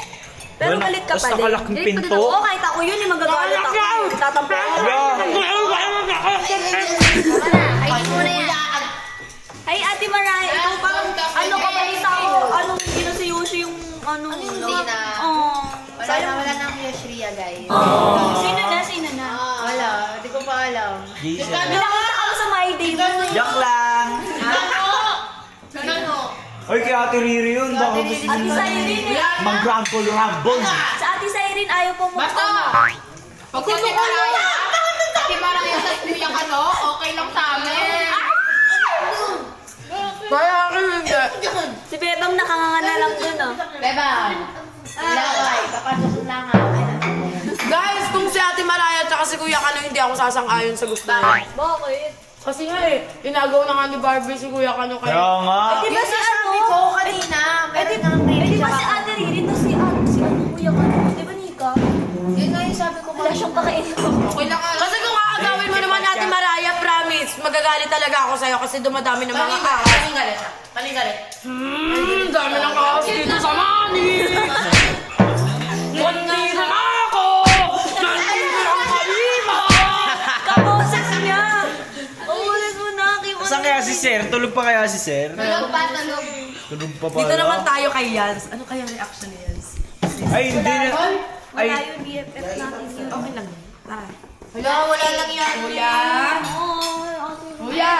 [SPEAKER 1] Pero
[SPEAKER 2] Wala,
[SPEAKER 1] galit ka
[SPEAKER 2] basta
[SPEAKER 1] pa din.
[SPEAKER 2] kalak yung
[SPEAKER 3] Galit pa din
[SPEAKER 2] pinto.
[SPEAKER 3] ako.
[SPEAKER 1] Oo, kahit ako yun, magagalit ako. Tatampo ako.
[SPEAKER 3] Kainin mo na yan.
[SPEAKER 1] Ay, Ate Maray, ikaw parang, ano ka balita ko? Anong ginasayusi yung,
[SPEAKER 3] Hindi na.
[SPEAKER 1] Oo.
[SPEAKER 3] Wala nang Yoshria, guys.
[SPEAKER 1] Sino na?
[SPEAKER 3] Wala, hindi ko pa alam.
[SPEAKER 2] Jesus.
[SPEAKER 1] Nakita ako sa My Day mo.
[SPEAKER 2] Yak lang.
[SPEAKER 3] Ano?
[SPEAKER 2] Oy, kay Ate Riri yun. Baka gusto
[SPEAKER 1] Ate
[SPEAKER 2] niyo
[SPEAKER 1] Cyrene eh.
[SPEAKER 2] mag-rumble rumble.
[SPEAKER 1] Sa Ate Cyrene, ayaw po mo.
[SPEAKER 3] Basta! Pag kasi maraya, kasi maraya sa yung okay lang sa amin.
[SPEAKER 5] Kaya ako hindi.
[SPEAKER 1] Si Bebang nakanganga na lang dun, oh.
[SPEAKER 3] Beba! Laway, papasok lang ako.
[SPEAKER 5] Guys, kung si Ate Maraya at si Kuya Kano, hindi ako sasang-ayon sa gusto niya.
[SPEAKER 1] Bakit?
[SPEAKER 5] Kasi nga inagaw na nga ni Barbie si Kuya Kano
[SPEAKER 2] Kaya
[SPEAKER 5] kayo.
[SPEAKER 2] nga.
[SPEAKER 1] Di ba si ano?
[SPEAKER 3] ko kanina, meron nang
[SPEAKER 1] Di ba si Ate Riri, to si Kuya Kano? Di ba Nika?
[SPEAKER 3] Yun nga yung sabi ko
[SPEAKER 1] Wala siyang kakainin.
[SPEAKER 3] Okay lang
[SPEAKER 5] Kasi kung aagawin mo naman Ate Maraya, promise, magagalit talaga ako sa'yo kasi dumadami ng mga kaos.
[SPEAKER 3] galit? Kaling galit?
[SPEAKER 5] Dami ng kaos dito sa Mani! Nandito na ako! Nandito ang kalima!
[SPEAKER 1] Kaboses niya! Umulis mo na,
[SPEAKER 2] Saan kaya si Sir? Tulog pa kaya si Sir?
[SPEAKER 3] Tulog pa, tulog.
[SPEAKER 2] Tulog pa
[SPEAKER 5] Dito naman
[SPEAKER 2] pala.
[SPEAKER 5] tayo kay Yans. Ano kaya reaction ni Yans?
[SPEAKER 2] Ay, hindi na. Ay,
[SPEAKER 1] Wala yung BFF natin yun.
[SPEAKER 5] Okay lang. Tara.
[SPEAKER 3] Wala lang yan.
[SPEAKER 5] Kuya! Kuya!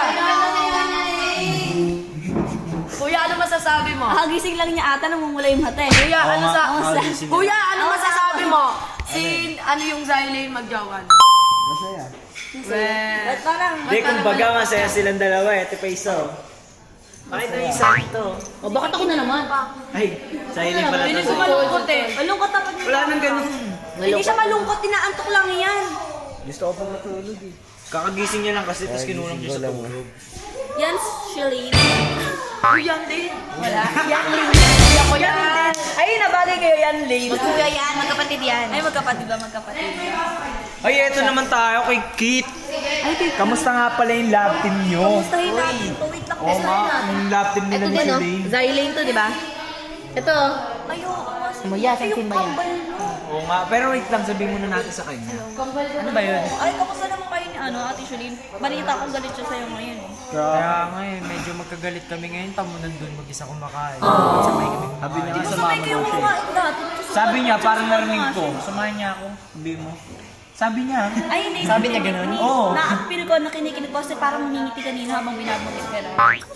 [SPEAKER 5] Kuya, ano masasabi mo?
[SPEAKER 1] Kagising lang niya ata, namumula yung mata eh.
[SPEAKER 5] Kuya,
[SPEAKER 2] Oo
[SPEAKER 5] ano
[SPEAKER 2] nga.
[SPEAKER 5] sa...
[SPEAKER 2] Ah, gising na.
[SPEAKER 5] Kuya, ano masasabi mo? Ano yung Zylene magjawan?
[SPEAKER 2] masaya.
[SPEAKER 1] Ba't parang...
[SPEAKER 2] Hindi, kumbaga masaya silang dalawa eh. Ito pa isa oh. Bakit na isa ito?
[SPEAKER 1] O, bakit ako na naman?
[SPEAKER 2] Ay, silent pala
[SPEAKER 5] Hindi
[SPEAKER 2] to.
[SPEAKER 5] ko malungkot eh.
[SPEAKER 1] Malungkot naman niya.
[SPEAKER 2] Wala nang ganun.
[SPEAKER 1] Hindi siya malungkot, tinaantok lang yan.
[SPEAKER 2] Gusto ko pa matulog eh. Kakagising niya lang kasi tapos kinulang niya sa tulog.
[SPEAKER 1] Yan, Shalene.
[SPEAKER 5] Kuya din.
[SPEAKER 1] Wala. Yan, Lane.
[SPEAKER 5] Kuya ko yan.
[SPEAKER 1] Ay, nabagay kayo yan, Lane.
[SPEAKER 3] Magkuya yan, magkapatid yan.
[SPEAKER 1] Ay, magkapatid ba? Magkapatid.
[SPEAKER 2] Ay, eto naman tayo kay Kit. Kamusta nga pala yung lab team nyo?
[SPEAKER 1] Gustahin natin to. Wait lang.
[SPEAKER 2] Oo nga, yung lab team nila ni Shalane.
[SPEAKER 3] Zylene to, di ba? Ito.
[SPEAKER 1] Ayoko kasi.
[SPEAKER 3] Muya, sansin mo yan.
[SPEAKER 1] Kambal mo.
[SPEAKER 2] Oo nga, pero wait lang, sabihin muna natin sa kanya. Ano ba yun?
[SPEAKER 1] Ay, kamusta naman kayo ni Ate Shalene? Balita kong galit siya sa'yo ngayon eh.
[SPEAKER 6] Kaya nga eh, medyo magkagalit kami ngayon. Tamo nandun mag-isa kumakain. Sabay kami
[SPEAKER 2] Sabi niya,
[SPEAKER 1] Gusto
[SPEAKER 2] sumama
[SPEAKER 1] kayo
[SPEAKER 2] daw siya.
[SPEAKER 1] kumain dati.
[SPEAKER 2] Sabi niya, parang narinig ko. Samahan niya ako. Sabi mo. Sabi niya.
[SPEAKER 1] Ay, hindi.
[SPEAKER 2] Sabi niya ganun? Oo.
[SPEAKER 1] Na-feel ko na kinikinig ko kasi parang humingiti kanina habang binabanggit ka na.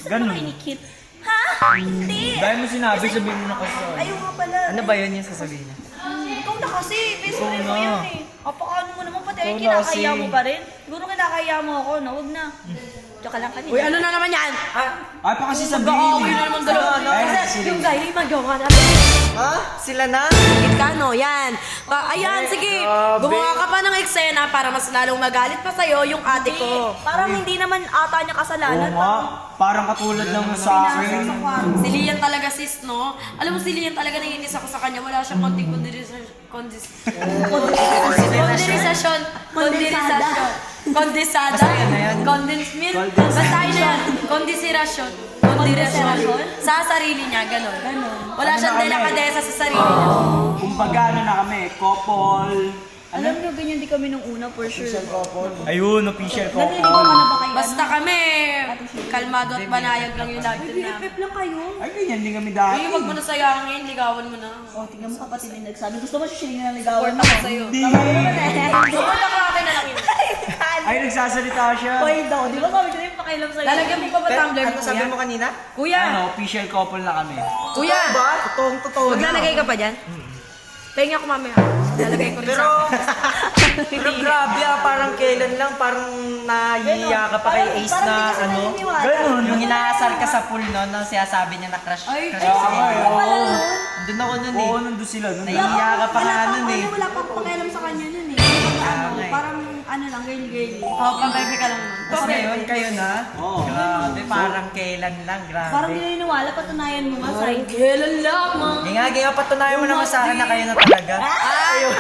[SPEAKER 2] Ganun.
[SPEAKER 1] Kinikit. Ha? Hindi.
[SPEAKER 2] Dahil mo sinabi, sabihin mo na kasi.
[SPEAKER 1] Ayaw nga pala.
[SPEAKER 6] Ano ba yun yung sasabihin niya?
[SPEAKER 1] Ikaw na kasi. Best
[SPEAKER 2] Ikaw
[SPEAKER 1] friend mo
[SPEAKER 2] na.
[SPEAKER 1] yun eh. Kapakaano mo naman pati. Ay,
[SPEAKER 2] Ikaw na
[SPEAKER 1] kinakaya
[SPEAKER 2] kasi.
[SPEAKER 1] mo pa rin. Siguro kinakaya mo ako na. Huwag na. Tsaka lang kanina.
[SPEAKER 5] Uy, ano na naman yan?
[SPEAKER 2] Ay, pa kasi sabihin
[SPEAKER 5] Mag-aaway
[SPEAKER 2] eh.
[SPEAKER 5] na naman dalawa.
[SPEAKER 2] Ay,
[SPEAKER 5] Kasi
[SPEAKER 2] sige.
[SPEAKER 5] yung guy, magawa natin.
[SPEAKER 6] Ha? Sila na?
[SPEAKER 5] Kano, yan. Ayan, sige. Gumawa ka pa ng eksena para mas lalong magalit pa sa'yo yung ate ko.
[SPEAKER 1] Parang hindi naman ata niya
[SPEAKER 2] Oo
[SPEAKER 1] kasalanan.
[SPEAKER 2] nga, parang katulad lang sa akin.
[SPEAKER 5] Si Lian talaga sis, no? Alam mo si Lian talaga naiinis ako sa kanya. Wala siyang konting kondensada. Condensed milk. Basahin na yan. Kondensirasyon. Sa sarili niya, gano'n. Wala siyang delakadesa sa sarili niya.
[SPEAKER 2] Kumbaga ano na kami, couple.
[SPEAKER 1] Alam niyo, ganyan di kami nung una for sure.
[SPEAKER 2] Ayun, official
[SPEAKER 1] Naliligaw
[SPEAKER 2] couple.
[SPEAKER 1] ka na ba kayo?
[SPEAKER 5] Basta kami, kalmado at banayag lang yung lagi na.
[SPEAKER 1] Pep lang kayo.
[SPEAKER 2] Ay, ganyan din kami dati.
[SPEAKER 5] Ay, wag mo na sayangin, ligawan mo na.
[SPEAKER 1] O, tingnan mo kapatid yung nagsabi. Gusto mo siya na ligawan
[SPEAKER 5] Support ako sa'yo. Support ako, akin na lang yun.
[SPEAKER 2] Ay, nagsasalita siya.
[SPEAKER 1] Point daw. Di ba sabi ko na yung pakialam sa'yo?
[SPEAKER 5] Lalagyan mo pa ba tumbler
[SPEAKER 6] Ano
[SPEAKER 5] mo,
[SPEAKER 6] sabi
[SPEAKER 5] kuya?
[SPEAKER 6] mo kanina?
[SPEAKER 5] Kuya!
[SPEAKER 2] Ano, official couple na kami.
[SPEAKER 5] Kuya!
[SPEAKER 6] Totoong totoo na.
[SPEAKER 5] Maglalagay ka pa dyan? Pahinga ko mamaya. Lalagay ko rin
[SPEAKER 6] Pero,
[SPEAKER 5] sa...
[SPEAKER 6] pero grabe parang kailan lang, parang nahihiya ka pa kay Ace na ano.
[SPEAKER 2] Ganun.
[SPEAKER 6] Yung inaasar ka sa pool no, nang sinasabi niya na crush.
[SPEAKER 5] Ay,
[SPEAKER 6] crush siya.
[SPEAKER 2] Ay, oo.
[SPEAKER 6] Doon ako nun eh.
[SPEAKER 2] Oo, nandun sila. Nandun.
[SPEAKER 6] Nahihiya ka pa nga nun eh.
[SPEAKER 1] Wala pa pakialam sa kanya nun eh. Parang ano lang, girly-girly.
[SPEAKER 5] oh, pambebe ka lang naman.
[SPEAKER 6] Tapos ngayon, kayo na.
[SPEAKER 2] Oo.
[SPEAKER 6] Grabe, parang kailan lang,
[SPEAKER 1] Parang
[SPEAKER 6] grabe.
[SPEAKER 1] hindi naniniwala, patunayan mo nga sa'yo.
[SPEAKER 5] Kailan lamang.
[SPEAKER 6] Nga, patunayan mo naman sa akin na kayo na talaga. Ayun.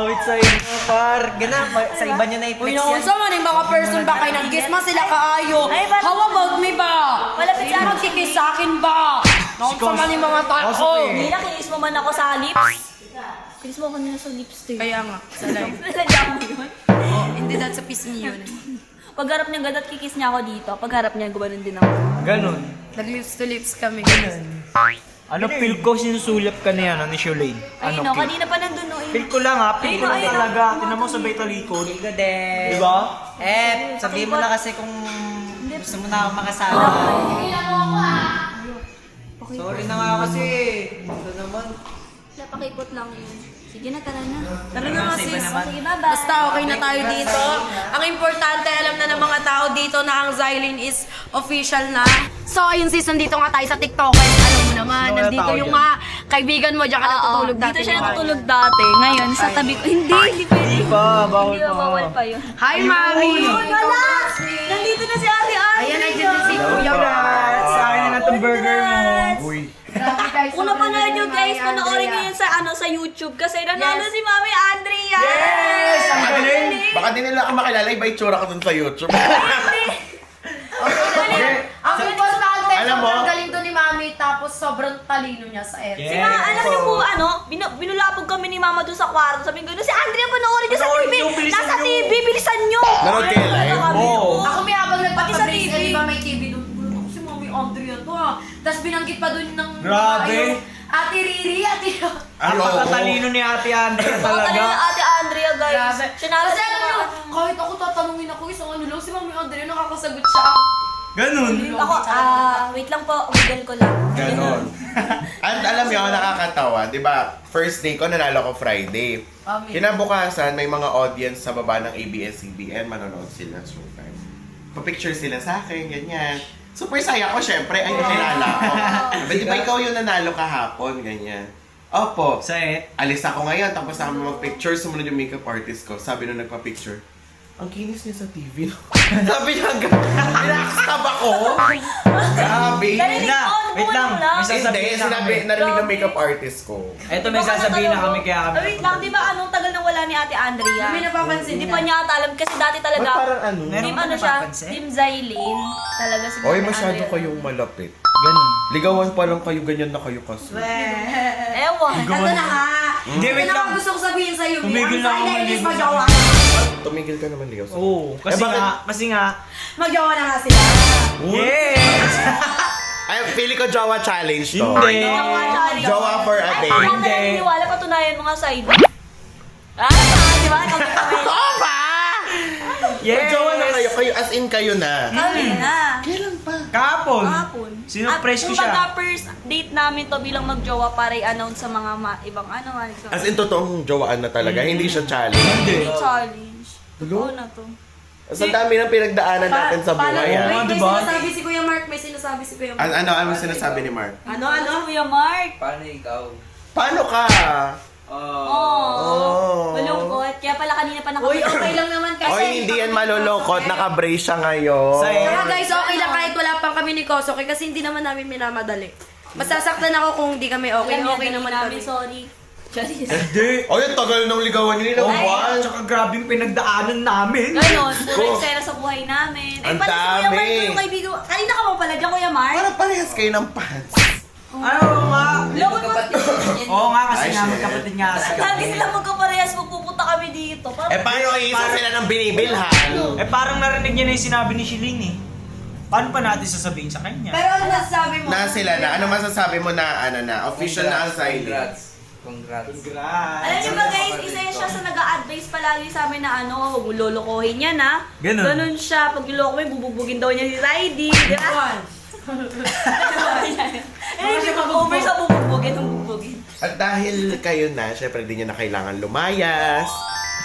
[SPEAKER 6] Wait sa inyo, par. Gana, sa iba niyo na i-flex
[SPEAKER 5] Uy,
[SPEAKER 6] yan.
[SPEAKER 5] naunsa man yung mga person ba kayo ng kiss? Mas sila kaayo.
[SPEAKER 1] Ay, ba't-
[SPEAKER 5] How about me ba?
[SPEAKER 1] Malapit sa-
[SPEAKER 5] magkikiss sa akin ba? Naunsa man yung mga tao.
[SPEAKER 1] Hindi na, kinis mo man ako sa lips. Kinis mo ako nila sa lips, eh.
[SPEAKER 5] Kaya nga, sa live.
[SPEAKER 1] Nalagyan mo yun.
[SPEAKER 5] Hindi dahil sa piece niyo yun.
[SPEAKER 1] Pagharap niya gadat, kikis niya ako dito. Pagharap niya, gumanon din ako.
[SPEAKER 2] Ganun.
[SPEAKER 5] Nag-lips to lips kami. Ganun.
[SPEAKER 2] Ano, feel ko sinusulap ka na yan, ni Sholane?
[SPEAKER 1] Ayun
[SPEAKER 2] Ano,
[SPEAKER 1] no, kanina pa nandun no.
[SPEAKER 2] feel ko lang ha, feel ko lang
[SPEAKER 1] Ayun,
[SPEAKER 2] talaga. Tinan mo sabay talikod.
[SPEAKER 6] Ikaw din.
[SPEAKER 2] Di ba?
[SPEAKER 6] Sabihin mo na kasi kung gusto mo na ako makasama. Sorry na nga kasi. Ito naman.
[SPEAKER 1] Napakipot lang yun. Sige na, tara na.
[SPEAKER 5] Tara na nga
[SPEAKER 6] Sa iba
[SPEAKER 5] sis.
[SPEAKER 6] naman.
[SPEAKER 1] Sige, bye-bye.
[SPEAKER 5] Basta okay na tayo dito. Ang importante, alam na ng mga tao dito na ang Xylene is official na. So, ayun sis, nandito nga tayo sa TikTokers. Alam mo naman,
[SPEAKER 2] Wala
[SPEAKER 5] nandito
[SPEAKER 2] tao
[SPEAKER 5] yung
[SPEAKER 2] dyan.
[SPEAKER 5] mga kaibigan mo dyan ka natutulog dati.
[SPEAKER 1] Dito siya
[SPEAKER 5] di ba?
[SPEAKER 1] natutulog dati. Ngayon, sa tabi ko. Hindi pwede.
[SPEAKER 2] Di ba? Bawal
[SPEAKER 1] Hindi ba,
[SPEAKER 2] pa.
[SPEAKER 1] bawal pa yun.
[SPEAKER 5] Hi, Mami!
[SPEAKER 1] Wala! Nandito na si Ate Ate.
[SPEAKER 5] Ayan, nandiyan din si Kuya
[SPEAKER 2] Congrats! Sa akin na nga itong burger mo. Uy.
[SPEAKER 1] Kung napanood nyo guys, panoorin nyo yun sa, sa YouTube kasi nanalo si Mami Andrea!
[SPEAKER 2] Yes! Ang galing!
[SPEAKER 7] Baka di nila ako makilala, iba itsura ko dun sa YouTube.
[SPEAKER 5] Ang importante,
[SPEAKER 7] Alam mo?
[SPEAKER 5] sobrang galing doon ni Mami, tapos sobrang talino niya sa Ed.
[SPEAKER 1] Si Mama, alam niyo po binulapog kami ni Mama doon sa kwarto. Sabi ko, si Andrea panoorin niyo sa
[SPEAKER 2] Panoorin
[SPEAKER 1] TV!
[SPEAKER 2] niyo, bilisan
[SPEAKER 1] Nasa
[SPEAKER 2] niyo.
[SPEAKER 1] TV, bilisan niyo!
[SPEAKER 7] Nanood kayo live?
[SPEAKER 2] Oo.
[SPEAKER 5] Ako may habang
[SPEAKER 1] Pati sa
[SPEAKER 5] nagpapabrace,
[SPEAKER 1] TV.
[SPEAKER 5] di ba may TV doon? Ako si Mami Andrea to ha. Tapos binanggit pa doon ng...
[SPEAKER 2] Grabe.
[SPEAKER 5] ayun, Ate Riri, Ate...
[SPEAKER 7] Ano?
[SPEAKER 2] Napakatalino ni Ate Andrea
[SPEAKER 1] Talaga.
[SPEAKER 2] talaga.
[SPEAKER 1] Ate Andrea guys.
[SPEAKER 5] Grabe.
[SPEAKER 1] Sinalo
[SPEAKER 5] Kasi
[SPEAKER 1] siya
[SPEAKER 5] alam niyo, kahit ako tatanungin ako isang ano lang, si Mami Andrea nakakasagot siya.
[SPEAKER 2] Ganun.
[SPEAKER 1] Ako, wait lang po, Google ko lang.
[SPEAKER 7] Ganon. And alam niyo, nakakatawa, di ba? First day ko, nanalo ko Friday. Kinabukasan, may mga audience sa baba ng ABS-CBN, manonood sila showtime. Pa-picture sila sa akin, ganyan. Super saya ko, syempre, ay nakilala ko. Sabi, di ba ikaw yung nanalo kahapon, ganyan. Opo.
[SPEAKER 2] Set.
[SPEAKER 7] Alis ako ngayon, tapos na kami mag-picture, sumunod yung makeup artist ko. Sabi nung nagpa-picture, ang kinis niya sa TV. Sabi niya, pinakastab ako. Grabe.
[SPEAKER 1] Narinig
[SPEAKER 2] na.
[SPEAKER 1] ko,
[SPEAKER 2] Wait lang.
[SPEAKER 1] bumulong lang.
[SPEAKER 2] May
[SPEAKER 7] Hindi,
[SPEAKER 2] sasabihin na
[SPEAKER 7] sinabi,
[SPEAKER 2] kami.
[SPEAKER 7] narinig ng makeup artist ko.
[SPEAKER 2] Eto, may sasabihin na kami kaya kami.
[SPEAKER 1] Wait lang, di ba anong tagal nang wala ni Ate Andrea?
[SPEAKER 5] May napapansin
[SPEAKER 1] Hindi pa niya ata alam kasi dati talaga.
[SPEAKER 7] Ba't parang ano?
[SPEAKER 2] Meron
[SPEAKER 1] Team
[SPEAKER 2] ka
[SPEAKER 1] ano siya?
[SPEAKER 2] napapansin?
[SPEAKER 1] Team Xylene. Talaga si
[SPEAKER 7] Oy,
[SPEAKER 1] Ate
[SPEAKER 7] masyado
[SPEAKER 1] Andrea.
[SPEAKER 7] kayong malapit.
[SPEAKER 2] Ganun.
[SPEAKER 7] Ligawan pa lang kayo, ganyan na kayo kasi.
[SPEAKER 1] Ewan.
[SPEAKER 5] Ito na ha.
[SPEAKER 2] Hindi,
[SPEAKER 5] Ito
[SPEAKER 2] wait
[SPEAKER 5] na
[SPEAKER 2] lang.
[SPEAKER 5] ang gusto ko sabihin sa'yo.
[SPEAKER 2] Tumigil na ako
[SPEAKER 5] Ang
[SPEAKER 2] maligo.
[SPEAKER 5] is magjawa.
[SPEAKER 7] Tumigil ka naman, ligaw.
[SPEAKER 2] Oo. Kasi
[SPEAKER 7] bakit?
[SPEAKER 2] nga.
[SPEAKER 5] Magjawa na nga sila.
[SPEAKER 2] Yes!
[SPEAKER 7] Ay, pili ko Jawa challenge to.
[SPEAKER 2] Hindi.
[SPEAKER 7] Jowa for a day.
[SPEAKER 1] Ay,
[SPEAKER 2] Hindi.
[SPEAKER 1] naniniwala, patunayan mo nga side. Di ba? Kami kami.
[SPEAKER 2] Yes!
[SPEAKER 7] Jowa na kayo, as in kayo na.
[SPEAKER 1] Kami na.
[SPEAKER 2] Kahapon.
[SPEAKER 1] Kahapon.
[SPEAKER 2] Sinurprise ko siya.
[SPEAKER 1] Kumbaga, first date namin to bilang magjowa para i-announce sa mga ibang
[SPEAKER 7] As in, totoong jowaan na talaga. Hindi siya challenge.
[SPEAKER 1] Hindi challenge. Oo na to.
[SPEAKER 7] Sa dami ng pinagdaanan natin sa buhay.
[SPEAKER 2] Oo,
[SPEAKER 5] May
[SPEAKER 2] diba?
[SPEAKER 5] sinasabi si Kuya Mark, may sinasabi si Kuya Mark.
[SPEAKER 7] Ano sinasabi ni Mark?
[SPEAKER 1] Ano, Kuya Mark?
[SPEAKER 7] Paano ka?
[SPEAKER 1] Oh. Malungkot. Kaya pala kanina pa
[SPEAKER 5] Uy, okay lang naman kasi.
[SPEAKER 7] Oy, hindi yan malulungkot. Naka-brace siya ngayon.
[SPEAKER 5] Kaya guys, okay lang kahit wala pang kami ni Kosoke kasi hindi naman namin minamadali. Masasaktan ako kung hindi kami okay. Okay naman kami.
[SPEAKER 1] Sorry.
[SPEAKER 2] Hindi.
[SPEAKER 7] Oy, ang tagal ng ligawan niyo nilang buwan.
[SPEAKER 2] Tsaka grabe yung pinagdaanan namin.
[SPEAKER 1] Ganon, puro eksena sa buhay namin.
[SPEAKER 7] Ang
[SPEAKER 1] Pala si Kuya Mark,
[SPEAKER 7] dami.
[SPEAKER 1] yung kaibigan. Kanina ka mo pala dyan, Kuya Mark?
[SPEAKER 7] Parang parehas kayo ng pants.
[SPEAKER 2] Ano nga? Oo nga kasi
[SPEAKER 7] Ay,
[SPEAKER 2] nga
[SPEAKER 7] shit.
[SPEAKER 2] magkapatid nga kasi
[SPEAKER 1] Lagi
[SPEAKER 2] kami.
[SPEAKER 1] sila magkaparehas, magpupunta kami dito.
[SPEAKER 7] Paano kayo isa sila ng binibilhan?
[SPEAKER 2] Parang narinig niya na yung sinabi ni Shilin eh. Paano pa natin sasabihin sa kanya?
[SPEAKER 5] Pero ano nasasabi mo?
[SPEAKER 7] Na sila na. Ano masasabi mo na, official na ang signing?
[SPEAKER 2] Congrats.
[SPEAKER 1] Alam niyo ba guys, isa yan siya sa nag-a-advise palagi sa amin na huwag mo lolokohin yan ha.
[SPEAKER 2] Ganon.
[SPEAKER 1] Ganon siya. Pag niloko mo, bububugin daw niya si Zaidi. Di ba? Hindi ko over sa bubugin.
[SPEAKER 7] At dahil kayo na, syempre hindi nyo na kailangan lumayas.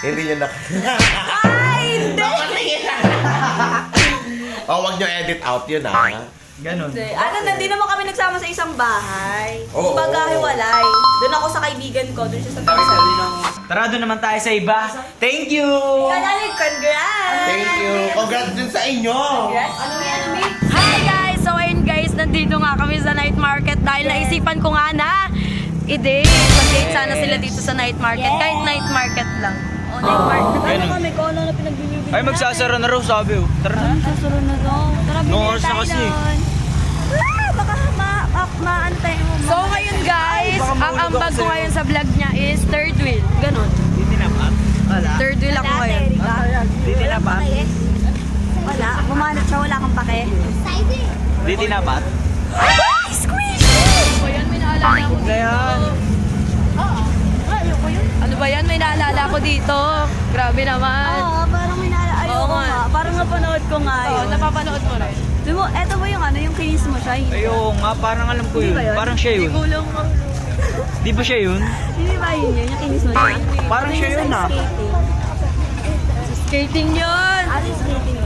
[SPEAKER 7] Hindi nyo na...
[SPEAKER 1] Ay, hindi!
[SPEAKER 7] Wag nyo edit out yun
[SPEAKER 2] Ganon.
[SPEAKER 1] Hindi naman kami nagsama sa isang bahay.
[SPEAKER 7] Oo.
[SPEAKER 1] Kumbaga, hiwalay. Doon ako sa kaibigan ko. Doon siya sa
[SPEAKER 2] Tara, doon naman tayo sa iba. Thank you!
[SPEAKER 1] Congrats!
[SPEAKER 7] Thank you. Congrats din sa inyo.
[SPEAKER 5] Hi guys! So ayun guys, nandito nga kami sa night market dahil naisipan ko nga na i-date. Mag-date sana sila dito sa night market. Kahit night market lang.
[SPEAKER 1] Night market. Ano
[SPEAKER 2] Ganon.
[SPEAKER 1] kami? Kung ano na pinagbibigay.
[SPEAKER 2] Ay, magsasara na raw sabi oh. Tara na.
[SPEAKER 1] Sasuro na daw. Tara,
[SPEAKER 2] No
[SPEAKER 1] bili
[SPEAKER 2] oras na
[SPEAKER 1] tayo
[SPEAKER 2] kasi.
[SPEAKER 1] doon. Baka maantay mo.
[SPEAKER 5] So ngayon guys,
[SPEAKER 2] Baka
[SPEAKER 5] ang
[SPEAKER 2] mahulog
[SPEAKER 5] ambag
[SPEAKER 2] ako
[SPEAKER 5] ko
[SPEAKER 2] sa'yo.
[SPEAKER 5] ngayon sa vlog niya is third wheel. Ganon.
[SPEAKER 2] Di tinapat. Wala.
[SPEAKER 5] Third wheel ako ngayon.
[SPEAKER 2] Di tinapat.
[SPEAKER 1] Wala. Bumanat siya. Wala kang pake.
[SPEAKER 2] Di tinapat.
[SPEAKER 5] Ay! Squishy! Ano ba yan? May naalala ko
[SPEAKER 2] Kaya,
[SPEAKER 5] Ano ba yan? May naalala ko dito. Grabe naman.
[SPEAKER 1] Oo, parang may naalala.
[SPEAKER 5] Oo
[SPEAKER 1] Ayoko
[SPEAKER 5] nga.
[SPEAKER 1] nga. Parang napanood ko nga
[SPEAKER 5] Oo,
[SPEAKER 1] yun.
[SPEAKER 5] napapanood mo rin.
[SPEAKER 1] Di mo, eto ba yung yung kinis mo siya? Hindi
[SPEAKER 2] ayo nga, parang alam ko
[SPEAKER 1] Hindi
[SPEAKER 2] yun.
[SPEAKER 1] ba yun?
[SPEAKER 2] Parang siya yun.
[SPEAKER 1] Kulang mo.
[SPEAKER 2] Di ba siya yun?
[SPEAKER 1] Hindi ba yun yung kinis mo siya?
[SPEAKER 2] Parang siya yun ah.
[SPEAKER 1] Skating.
[SPEAKER 5] Skating yun!
[SPEAKER 1] Ano yung skating?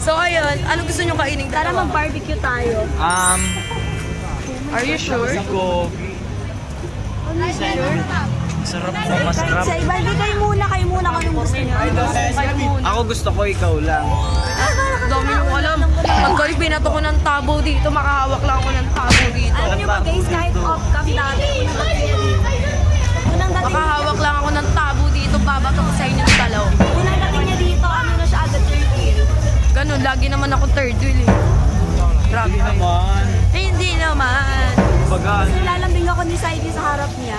[SPEAKER 5] So ayun, anong gusto nyo kainin?
[SPEAKER 1] Tara mag-barbecue tayo.
[SPEAKER 5] Are you sure?
[SPEAKER 2] Ko. Sarap po, masarap.
[SPEAKER 1] Sa iba, hindi kayo muna kung anong gusto niyo.
[SPEAKER 2] Ako gusto ko, ikaw lang.
[SPEAKER 5] Dami nung alam. Pagkali binato ko ng tabo dito, makahawak lang ako ng tabo dito.
[SPEAKER 1] Alam niyo ba guys, kahit off-cam dati, unang dating
[SPEAKER 5] Makahawak lang ako ng tabo dito, babato ko sa inyo ng dalaw.
[SPEAKER 1] unang dating niya dito, ano na siya agad turkey.
[SPEAKER 5] Ganun, lagi naman ako third wheel eh. Grabe ba yun?
[SPEAKER 2] Naman.
[SPEAKER 5] Eh, hindi naman.
[SPEAKER 2] Baga,
[SPEAKER 1] Nilalambing ako ni Saidi sa harap niya.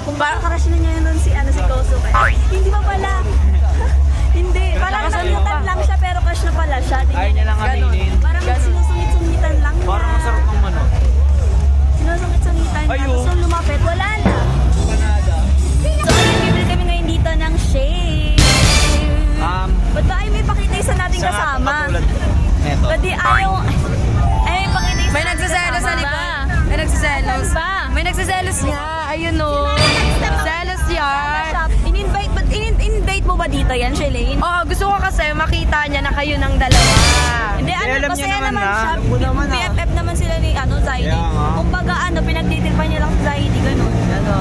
[SPEAKER 1] Kung parang crush na niya yun si Koso. Hindi pa pala. Hindi. Parang namutan lang siya pero crush na pala siya.
[SPEAKER 2] ayaw niya lang aminin.
[SPEAKER 1] Parang sinusungit-sungitan lang niya.
[SPEAKER 2] Parang masarap ng manok.
[SPEAKER 1] Sinusungit-sungitan niya.
[SPEAKER 2] Ayun.
[SPEAKER 1] Tapos nung lumapit, wala na.
[SPEAKER 2] Panada.
[SPEAKER 1] So, ayun, bibili kami ngayon dito ng shake. Ba't ba ay may pakita isa nating
[SPEAKER 2] Sa nga
[SPEAKER 1] kasama?
[SPEAKER 2] katulad neto.
[SPEAKER 1] Ba't di ayaw... Ay, may pakita isa
[SPEAKER 5] May
[SPEAKER 1] nating
[SPEAKER 5] nagsiselos sa
[SPEAKER 1] kasama.
[SPEAKER 5] likod. May nagsiselos. May nagsiselos nga. Ayun o. Selos yan.
[SPEAKER 1] In-invite mo ba dito yan, Shalane?
[SPEAKER 5] Oo, gusto ko kasi makita niya na kayo ng dalawa.
[SPEAKER 1] Hindi,
[SPEAKER 2] alam
[SPEAKER 1] kasi
[SPEAKER 2] niya naman na.
[SPEAKER 1] siya.
[SPEAKER 2] Alam ko naman na.
[SPEAKER 1] BFF naman sila ni Zaidi.
[SPEAKER 2] Kaya nga.
[SPEAKER 1] Kumbaga pinagtitripan niya lang si Zaidi, ganun.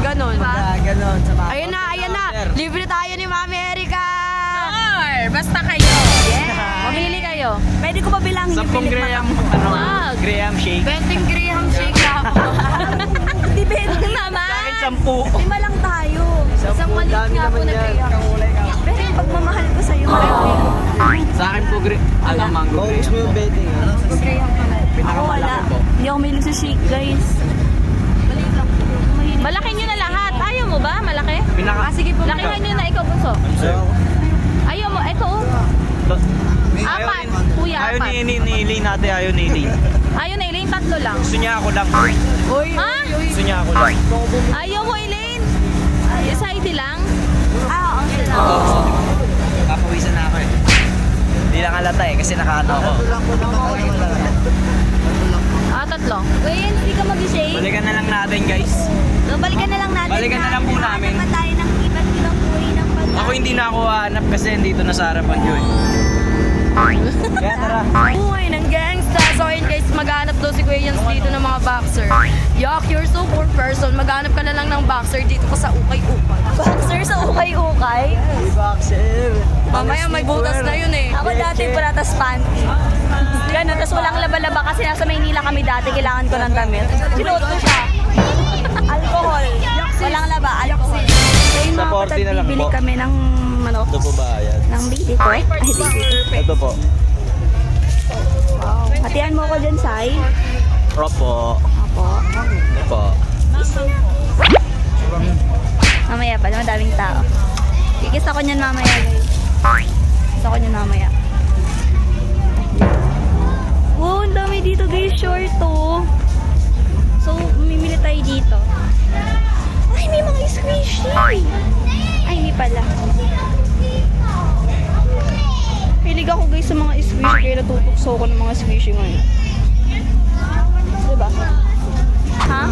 [SPEAKER 5] Ganon.
[SPEAKER 6] Ganon, sa mga...
[SPEAKER 5] Ayun na. Libre tayo ni Mami Erika. Basta kayo. Yeah. Mamili kayo.
[SPEAKER 1] Pwede ko ba bilangin yung
[SPEAKER 2] 10
[SPEAKER 1] bilik
[SPEAKER 2] graham,
[SPEAKER 1] mata?
[SPEAKER 2] graham shake.
[SPEAKER 5] 20 graham shake lang po.
[SPEAKER 1] Hindi, 20
[SPEAKER 5] Naman.
[SPEAKER 2] Sa akin, 10.
[SPEAKER 1] 5 lang tayo.
[SPEAKER 5] Isang maliit nga po na graham.
[SPEAKER 1] Pero yung pagmamahal ko sa'yo, marami.
[SPEAKER 2] Sa akin po, mango
[SPEAKER 6] Focus mo yung bedding.
[SPEAKER 1] Ako wala. Hindi ako mahilig sa shake, guys.
[SPEAKER 5] Malaki nyo na lahat. Ayaw mo ba? Malaki?
[SPEAKER 2] Sige
[SPEAKER 5] po. Lakihan nyo na ikaw, Bunso. Ayaw mo. Ito oh. Apat. Kuya,
[SPEAKER 2] Ayaw
[SPEAKER 5] apat.
[SPEAKER 2] ni Eileen natin, ayaw ni Eileen.
[SPEAKER 5] Ayaw na, Elaine. 3 lang.
[SPEAKER 2] Gusto niya ako lang.
[SPEAKER 5] Ha?
[SPEAKER 2] Gusto niya ako lang.
[SPEAKER 5] Ayaw mo, Elaine? Isa ID lang?
[SPEAKER 1] Oo, sila.
[SPEAKER 2] Papawisan na ako eh. Hindi lang halata eh, kasi nakaano ako.
[SPEAKER 3] tatlo.
[SPEAKER 1] Kuya Jens, di ka mag-shave?
[SPEAKER 2] Balikan na lang natin, guys.
[SPEAKER 1] So, balikan na lang natin.
[SPEAKER 2] Balikan na lang po namin.
[SPEAKER 1] Hanap tayo ng iba't ibang uri ng pagkain.
[SPEAKER 2] Ako hindi na ako hanap kasi dito na sa harapan ko eh. Kaya tara.
[SPEAKER 5] Buhay ng gangsta. So ayun guys, maghanap daw si Kuya Jens dito ng mga boxer. Yuck, you're so poor person. Maghanap ka na lang ng boxer dito ka sa ukay-ukay.
[SPEAKER 1] Boxer sa ukay-ukay.
[SPEAKER 2] Boxer.
[SPEAKER 5] Mamaya may butas na yun eh.
[SPEAKER 1] Ako dati puratas panty. Ganun, tapos walang laba-laba kasi nasa Maynila kami dati, kailangan ko ng damit. Sinuot ko siya. Alcohol. Walang laba, alcohol. So yun
[SPEAKER 2] Sa
[SPEAKER 1] mga
[SPEAKER 2] 40
[SPEAKER 1] kapatid,
[SPEAKER 2] na lang
[SPEAKER 1] bibili
[SPEAKER 2] po.
[SPEAKER 1] kami ng manok.
[SPEAKER 2] Ito po ba yan?
[SPEAKER 1] Ng baby ko. Ay, baby ko.
[SPEAKER 2] Ito po.
[SPEAKER 1] Wow. Hatian mo ko dyan, Sai.
[SPEAKER 2] Opo.
[SPEAKER 1] Apo.
[SPEAKER 2] Opo.
[SPEAKER 1] Mamaya pa, madaming tao. Kikis ako niyan mamaya, guys. Kikis ako niyan mamaya. Wow, ang dami dito, guys. Short, oh. So, mamimili tayo dito. Ay, may mga squishy. Ay, hindi pala. Hilig ako, guys, sa mga squishy. Kaya natutokso ko ng mga squishy ngayon. Diba? Ha?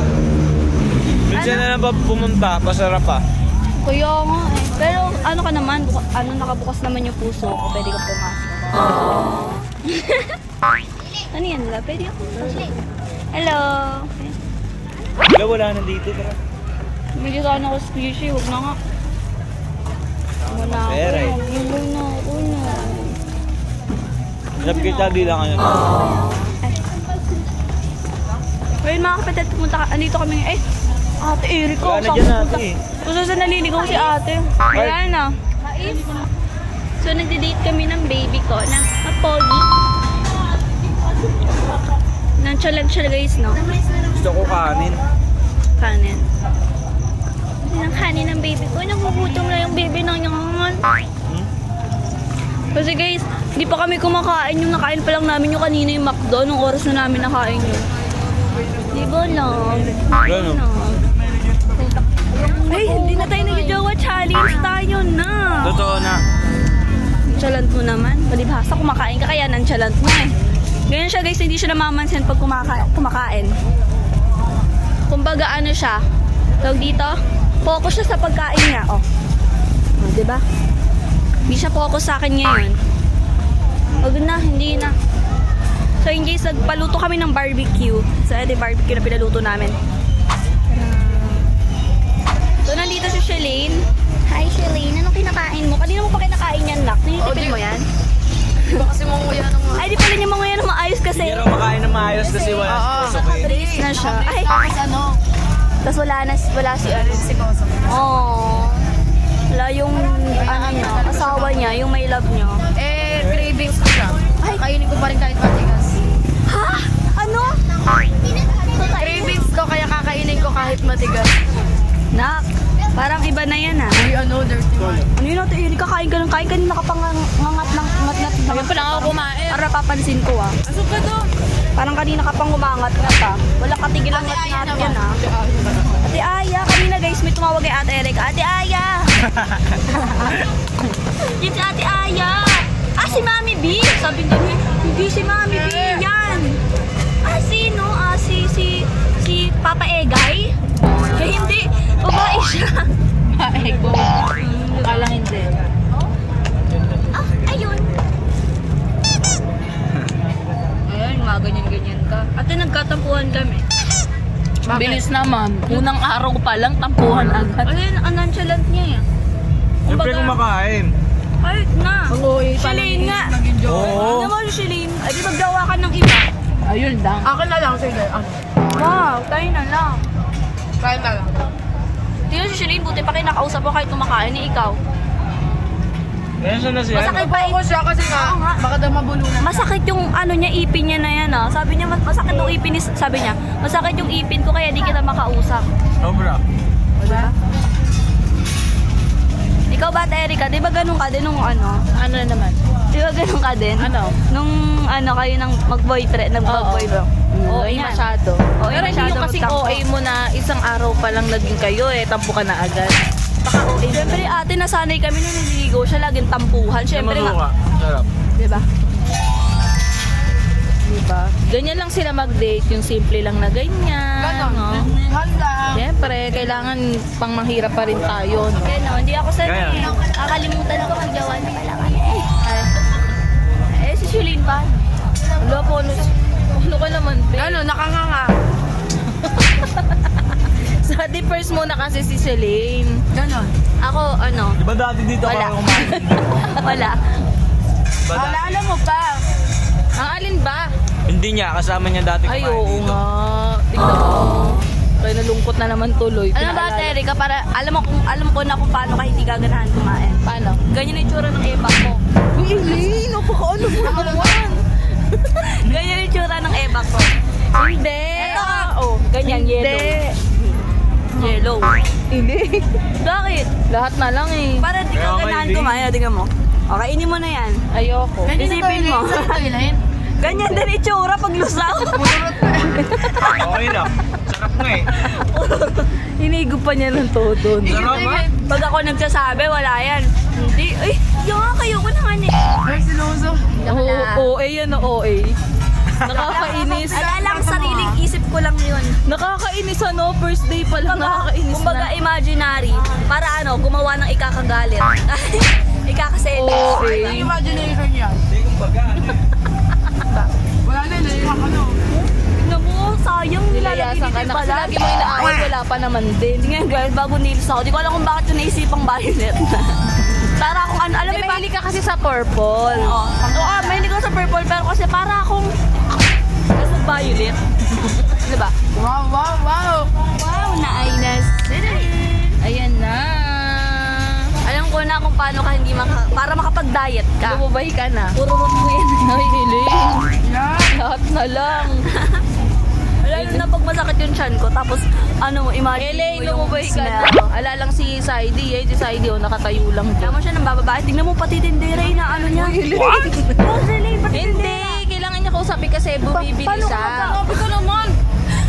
[SPEAKER 2] Minsan na lang ba pumunta? Pasarap pa.
[SPEAKER 1] Kaya nga eh. Pero ano ka naman, nakabukas naman yung puso ko. Pwede ka pumasok. Ano yan la? Pwede ako pumasok. Hello.
[SPEAKER 2] Wala, wala nandito. Tara.
[SPEAKER 1] Medyo sana ako squishy. Huwag na nga. Wala ako.
[SPEAKER 2] Pera eh.
[SPEAKER 1] Huwag na ako na.
[SPEAKER 2] Hanap kita, di lang ano.
[SPEAKER 1] Well, mga kapatid, pumunta ka. Andito kami. Eh, Ate Erika.
[SPEAKER 2] Wala na dyan ate.
[SPEAKER 1] Kung saan naliligaw si ate. Ayan na. So, nagde-date kami ng baby ko na pogi. Nonchalant siya guys, no?
[SPEAKER 2] Gusto ko kanin.
[SPEAKER 1] Kanin. Ang kanin ng baby ko. Nagugutom na yung baby ng nyangan. Kasi guys, hindi pa kami kumakain. Yung nakain pa lang namin yung kanina yung McDo. Nung oras na namin nakain yun. Di ba lang?
[SPEAKER 2] Gano'n?
[SPEAKER 1] Ay, hindi na tayo nag-jowa challenge. Tayo na.
[SPEAKER 2] Totoo na.
[SPEAKER 1] Nonchalant mo naman. Palibhasa, kumakain ka kaya nonchalant mo eh. Ganyan siya guys, hindi siya namamansin pag kumakain. Kumbaga ano siya, tawag dito, focus siya sa pagkain niya. Oh, diba? Hindi siya focus sa akin ngayon. Wag na, hindi na. So yun guys, nagpaluto kami ng barbecue. So ito yung barbecue na pinaluto namin. So nandito si Shalane. Hi Shalane, anong kinakain mo? Kanina mo pa kinakain yan, Nak? Ninitipid mo yan?
[SPEAKER 5] Diba kasi manguya ng mga...
[SPEAKER 1] Ay, di pala niya mga yan maayos kasi.
[SPEAKER 2] Hindi raw makain ng maayos kasi wala si Koso ko eh.
[SPEAKER 1] Trace na siya. Ay,
[SPEAKER 5] Tapos ano?
[SPEAKER 1] tapos wala si ano.
[SPEAKER 5] Si Koso.
[SPEAKER 1] Oh. Wala yung ano niya, asawa niya, yung may love niya.
[SPEAKER 5] Eh, cravings ko siya. Ay, kainin ko pa rin kahit matigas.
[SPEAKER 1] Ha? Ano?
[SPEAKER 5] Cravings ko, kaya kakainin ko kahit matigas.
[SPEAKER 1] Nak, parang iba na yan ah.
[SPEAKER 5] Uy, ano, dirty man.
[SPEAKER 1] Ano yun natin, yun, kakain ka ng kain, kanina ka pang ngangat ng ngat.
[SPEAKER 5] Ayun pa lang ako kumain.
[SPEAKER 1] Para papansin ko ah.
[SPEAKER 5] Asok ka to.
[SPEAKER 1] Parang kanina ka pang umangat nga pa. Wala katigil ang ngat yan ah. Ate Aya, kanina guys, may tumawag kay Ate Erika. Ate Aya! Yan si Ate Aya! Ah, si Mami B! Sabi nga niya, hindi si Mami B, yan! Ah, sino? Ah, si Papa Egay? Kaya hindi, babae siya.
[SPEAKER 5] Ego. Kala hindi.
[SPEAKER 1] Ah, ayun. Ayun, mga ganyan-ganyan ka. Ate, nagkatampuhan kami.
[SPEAKER 5] Bilis naman. Unang araw pa lang, tampuhan agad.
[SPEAKER 1] Ayun, ang nonchalant niya eh.
[SPEAKER 2] Siyempre kumakain.
[SPEAKER 1] Ay, na.
[SPEAKER 5] Uy,
[SPEAKER 1] Shalane nga.
[SPEAKER 2] Oo.
[SPEAKER 1] Ano mo, Shalane? Ay, di maggawa ka ng iba.
[SPEAKER 5] Ayun lang. Akin na lang, sige.
[SPEAKER 1] Wow, tayo na lang.
[SPEAKER 5] Kaya na lang.
[SPEAKER 1] Tingnan si Shalane, buti pa kinakausap ko kahit kumakain ni ikaw.
[SPEAKER 2] Nasaan na siya?
[SPEAKER 1] Masakit ba?
[SPEAKER 5] Ako siya kasi nga, baka daw mabulunan.
[SPEAKER 1] Masakit yung ano niya, ipin niya na yan ah. Sabi niya, masakit yung ipin ni, sabi niya, masakit yung ipin ko kaya di kita makausap.
[SPEAKER 2] Sobra.
[SPEAKER 1] Diba? Ikaw ba, Erika? Di ba ganun ka din nung ano?
[SPEAKER 5] Ano naman?
[SPEAKER 1] Di ba ganun ka din?
[SPEAKER 5] Ano?
[SPEAKER 1] Nung ano kayo ng mag-boyfriend, nag-boyfriend.
[SPEAKER 5] Oo, masyado.
[SPEAKER 1] Oo,
[SPEAKER 5] Pero hindi
[SPEAKER 1] masyado
[SPEAKER 5] yung kasing
[SPEAKER 1] magtampo.
[SPEAKER 5] OA mo na isang araw pa lang naging kayo eh, tampo ka na agad. Baka OA mo.
[SPEAKER 1] Siyempre ate, nasanay kami nung nililigaw siya, laging tampuhan. Siyempre nga,
[SPEAKER 2] Sarap.
[SPEAKER 1] di ba?
[SPEAKER 8] Diba? Ganyan lang sila mag-date, yung simple lang na ganyan. No? Siyempre, kailangan pang mahirap pa rin tayo. No?
[SPEAKER 1] Kaya no, hindi ako sanay.
[SPEAKER 2] Kaya.
[SPEAKER 1] Kakalimutan ko magjawa na pala kami. Si Shulin pa.
[SPEAKER 8] Wala po, ano ka naman, babe?
[SPEAKER 5] Ano, nakanganga.
[SPEAKER 8] Sa di first muna kasi si Celine.
[SPEAKER 5] Ganon.
[SPEAKER 1] Ako, ano,
[SPEAKER 2] Di ba dati dito
[SPEAKER 1] Wala.
[SPEAKER 2] ako kumain?
[SPEAKER 1] wala.
[SPEAKER 5] Alala mo pa.
[SPEAKER 8] Ang alin ba?
[SPEAKER 2] Hindi niya, kasama niya dati
[SPEAKER 8] Ay,
[SPEAKER 2] kumain
[SPEAKER 8] oo
[SPEAKER 2] dito.
[SPEAKER 8] nga. Tignan mo. Kaya nalungkot na naman tuloy.
[SPEAKER 1] Ano ba,
[SPEAKER 8] Pinaalala-
[SPEAKER 1] Terika, para alam ko na kung paano ka hindi gaganahan kumain.
[SPEAKER 8] Paano?
[SPEAKER 1] Ganyan yung tsura ng ebak mo.
[SPEAKER 8] Uy, Eileen, napaka-ano mo naman?
[SPEAKER 1] Ganyan yung tsura ng ebak ko.
[SPEAKER 8] Hindi.
[SPEAKER 1] Ito nga.
[SPEAKER 8] Oh,
[SPEAKER 1] Ganyan,
[SPEAKER 8] hindi.
[SPEAKER 1] Yellow.
[SPEAKER 8] Hindi.
[SPEAKER 1] Bakit?
[SPEAKER 8] Lahat na lang eh.
[SPEAKER 1] Para di
[SPEAKER 2] Kaya
[SPEAKER 1] ka
[SPEAKER 2] nga,
[SPEAKER 1] ganahan
[SPEAKER 2] hindi.
[SPEAKER 1] kumain. Tingnan mo. Okay, ini mo na yan.
[SPEAKER 8] Ayoko.
[SPEAKER 1] Isipin mo. Ganyan din itsura pag lusaw.
[SPEAKER 2] Okay lang. Sarap nga eh.
[SPEAKER 8] Hinigo pa niya ng todo.
[SPEAKER 2] Sarap ha?
[SPEAKER 1] Pag ako nagsasabi, wala yan. Hindi. Ay, yung kayo ko na nga niya.
[SPEAKER 8] OA yan o OA. Nakakainis.
[SPEAKER 1] Alala ko sariling isip ko lang yun.
[SPEAKER 8] Nakakainis ano, first day pa lang nakakainis
[SPEAKER 1] Kumbaga
[SPEAKER 8] na.
[SPEAKER 1] imaginary. Para ano, gumawa ng ikakagalit. Ikakaselos.
[SPEAKER 8] OA.
[SPEAKER 5] Imagination yan.
[SPEAKER 2] Hindi, kumbaga.
[SPEAKER 5] Wala na, naiyak ano.
[SPEAKER 1] Tingnan mo, sayang
[SPEAKER 8] Nilayasan ka na kasi lagi mo inaaway, wala pa naman din.
[SPEAKER 1] Tingnan guys, bago nilis ako. Di ko alam kung bakit yung naisipang violet. Para akong ano, alam mo
[SPEAKER 8] May
[SPEAKER 1] ba?
[SPEAKER 8] mahilig ka kasi sa purple.
[SPEAKER 1] Oo, may hindi ko sa purple, pero kasi para akong gusto violet. Diba?
[SPEAKER 5] Wow, wow, wow.
[SPEAKER 1] Wow, na-aynas.
[SPEAKER 8] Ayan na.
[SPEAKER 1] Alam ko na kung paano ka hindi para makapag-diet ka.
[SPEAKER 8] Lumubay ka na.
[SPEAKER 1] Puro root mo yan.
[SPEAKER 8] Ay, Eileen. Lahat na lang.
[SPEAKER 1] Lalo na pag masakit yung chan ko, tapos ano mo, imagine
[SPEAKER 8] Elaine,
[SPEAKER 1] mo yung
[SPEAKER 8] lumubay ka na.
[SPEAKER 1] smell.
[SPEAKER 8] Alalang si Saidi eh. Si Saidi oh, nakatayo lang
[SPEAKER 1] Kaya
[SPEAKER 8] doon.
[SPEAKER 1] mo siya ng bababae. Tingnan mo pati tindera na ano niya. What? Yes, Elaine, pati
[SPEAKER 8] Hindi, kailangan niya kausapin kasi bumibili
[SPEAKER 1] Paano
[SPEAKER 8] siya.
[SPEAKER 1] ka? Grabe ka naman.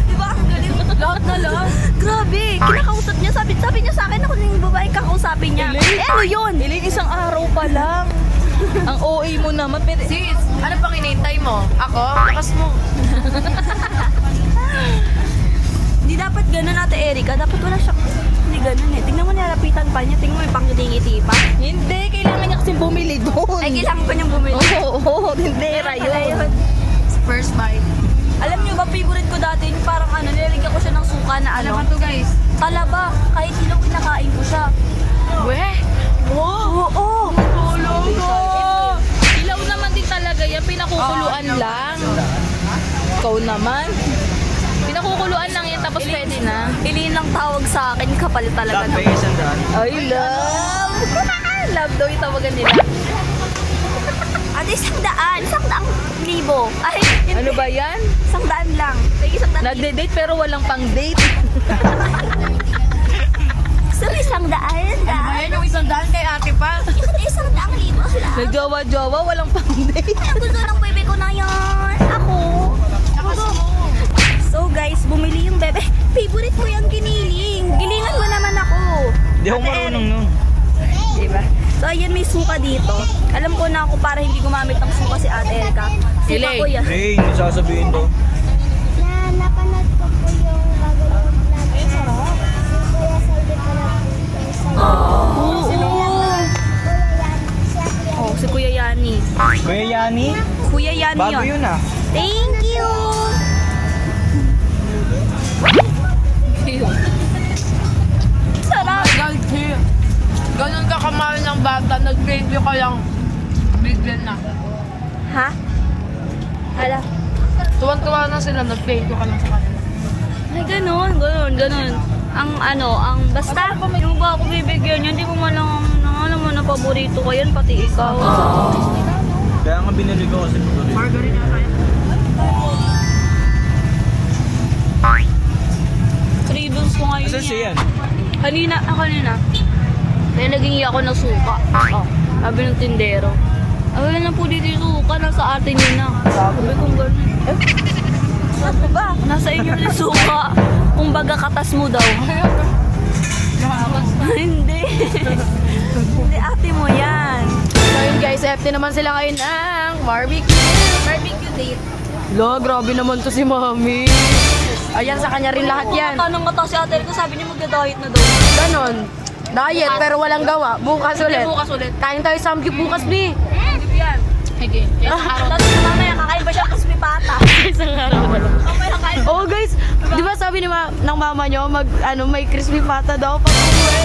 [SPEAKER 1] Di ba? Ang galing. Lahat na lang. Grabe. Kinakausap niya. Sabi niya sa akin ako yung babae kakausapin niya. Eh, ano yun?
[SPEAKER 8] Eileen, isang araw pa lang. Ang OA mo naman. Pero,
[SPEAKER 5] Sis, ano pang inintay mo? Ako? Lakas mo.
[SPEAKER 1] Hindi dapat ganun ate Erika. Dapat wala siya. Hindi ganun eh. Tingnan mo nilalapitan pa niya. Tingnan mo yung pangiti-ngiti pa.
[SPEAKER 8] hindi, kailangan niya kasi bumili doon.
[SPEAKER 1] Ay, kailangan pa niyang bumili.
[SPEAKER 8] Oo, tindera yun.
[SPEAKER 5] First bite.
[SPEAKER 1] Alam niyo ba, favorite ko dati yung parang ano, nilalagyan ko siya ng suka na ano.
[SPEAKER 5] Ano ba to guys?
[SPEAKER 1] Talaba. Kahit ilaw, kinakain ko siya.
[SPEAKER 5] Weh!
[SPEAKER 1] Oo.
[SPEAKER 8] Ilaw naman din talaga yan, pinakukuluan lang. Ikaw naman. Pinakukuluan lang yan, tapos pwede na.
[SPEAKER 1] Iliin lang tawag sa akin, kapal talaga
[SPEAKER 2] Lahat
[SPEAKER 1] na.
[SPEAKER 2] may isang daan.
[SPEAKER 8] Ay, love! Love daw yung tawagan nila.
[SPEAKER 1] At isang daang libo. Ay, hindi.
[SPEAKER 8] Ano ba yan?
[SPEAKER 1] Isang daan lang. May isang daan libo.
[SPEAKER 8] Nagde-date pero walang pang-date.
[SPEAKER 1] So, isang daan.
[SPEAKER 5] Ayan yung isang daan kay ate pa.
[SPEAKER 1] Isang daang libo.
[SPEAKER 8] Nagjowa-jowa, walang pang-date.
[SPEAKER 1] Gusto ng bebe ko na yan. Ako. So guys, bumili yung bebe. Favorite ko yung giniling. Gilingan mo naman ako.
[SPEAKER 2] Hindi ako
[SPEAKER 1] Ate
[SPEAKER 2] marunong
[SPEAKER 1] Eric.
[SPEAKER 2] nun.
[SPEAKER 1] Diba? So ayan, may suka dito. Alam ko na ako para hindi gumamit ng suka si Ate Erika. Suka
[SPEAKER 8] Elaine.
[SPEAKER 1] ko yan.
[SPEAKER 2] Hey, hindi sasabihin to.
[SPEAKER 9] Napanood ko po yung bago yung vlog ni Kuya Saldi ko na
[SPEAKER 1] Oh, si Kuya Yani.
[SPEAKER 2] Kuya Yani,
[SPEAKER 1] Kuya Yani
[SPEAKER 2] bago
[SPEAKER 1] yun.
[SPEAKER 2] yun ah.
[SPEAKER 1] Thank you! Sarap!
[SPEAKER 5] God, here. Ganun ka kamahal ng bata, nag-baby ka lang. Bigyan na.
[SPEAKER 1] Ha? Hala.
[SPEAKER 5] Tuwan-tuwa na sila, nag-baby ka lang sa kanila.
[SPEAKER 1] Ay, ganun. Ang basta, yung ba ako bibigyan niya, hindi mo man lang, alam mo na paborito ko yan, pati ikaw.
[SPEAKER 2] Kaya nga binili ko kasi margarine.
[SPEAKER 1] Cravings ko ngayon
[SPEAKER 2] Asan siya yan?
[SPEAKER 1] Kanina. Kaya naging ako ng suka. Oh, sabi ng tindero. Wala na po dito yung suka, nasa atin yun na. Sabi kong gano'n. Sabi ba? Nasa inyo yung suka. Kung baga katas mo daw. Hindi. Hindi, ate mo yan.
[SPEAKER 8] So yun guys, FT naman sila ngayon ng barbecue.
[SPEAKER 1] Barbecue date.
[SPEAKER 5] Lo, grabe naman to si Mami. Ayan, sa kanya rin lahat yan.
[SPEAKER 1] Tanong nga to si ate ko, sabi niya magda-diet na daw.
[SPEAKER 5] Ganon. Diet, pero walang gawa. Bukas ulit. Bukas ulit. Kain tayo samgyup bukas, Bi.
[SPEAKER 8] Sige.
[SPEAKER 1] Tapos mamaya kakain ba siya crispy pata?
[SPEAKER 5] Isang araw na lang.
[SPEAKER 1] Mamaya kakain
[SPEAKER 5] Oh guys, di ba sabi ni ng mama nyo, may crispy pata daw pag uwi.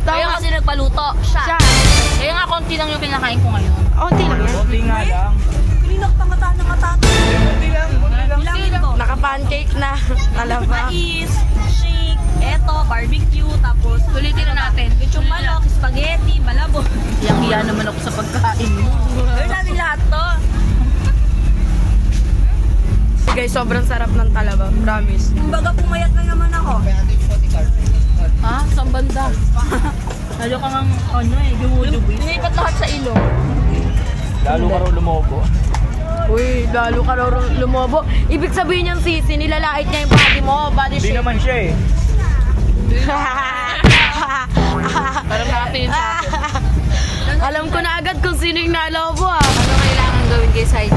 [SPEAKER 8] Kaya
[SPEAKER 5] Tapos,
[SPEAKER 8] kasi nagpaluto.
[SPEAKER 5] siya.
[SPEAKER 8] Kaya nga konti lang yung kinakain ko ngayon.
[SPEAKER 5] Onti lang yan.
[SPEAKER 2] Konti nga lang.
[SPEAKER 1] Pininok tangata ng matata.
[SPEAKER 2] Konti lang.
[SPEAKER 1] Bilangin ko.
[SPEAKER 5] Naka-pancake na. Talaba.
[SPEAKER 1] Mais, shake, eto, barbecue, tapos
[SPEAKER 8] Ulitin na natin.
[SPEAKER 1] yung manok, spaghetti, malabo.
[SPEAKER 8] Iyang-iya naman ako sa pagkain mo.
[SPEAKER 1] Gawin natin lahat to.
[SPEAKER 5] Guys, sobrang sarap ng talaba. Promise.
[SPEAKER 1] Kumbaga pumayat na naman ako.
[SPEAKER 8] Ha? Saan banda? Lalo ka ng dumudubi.
[SPEAKER 1] Pinipat lahat sa ilong.
[SPEAKER 2] Lalo ka raw lumobo.
[SPEAKER 5] Uy, lalo ka raw lumobo. Ibig sabihin niyang sisi, nilalait niya yung body mo. Body
[SPEAKER 2] Hindi
[SPEAKER 5] shape.
[SPEAKER 2] naman siya eh.
[SPEAKER 8] Parang natin sa akin.
[SPEAKER 5] Alam ko na agad kung sino yung nalobo ah.
[SPEAKER 8] Ano kailangan gawin kay side?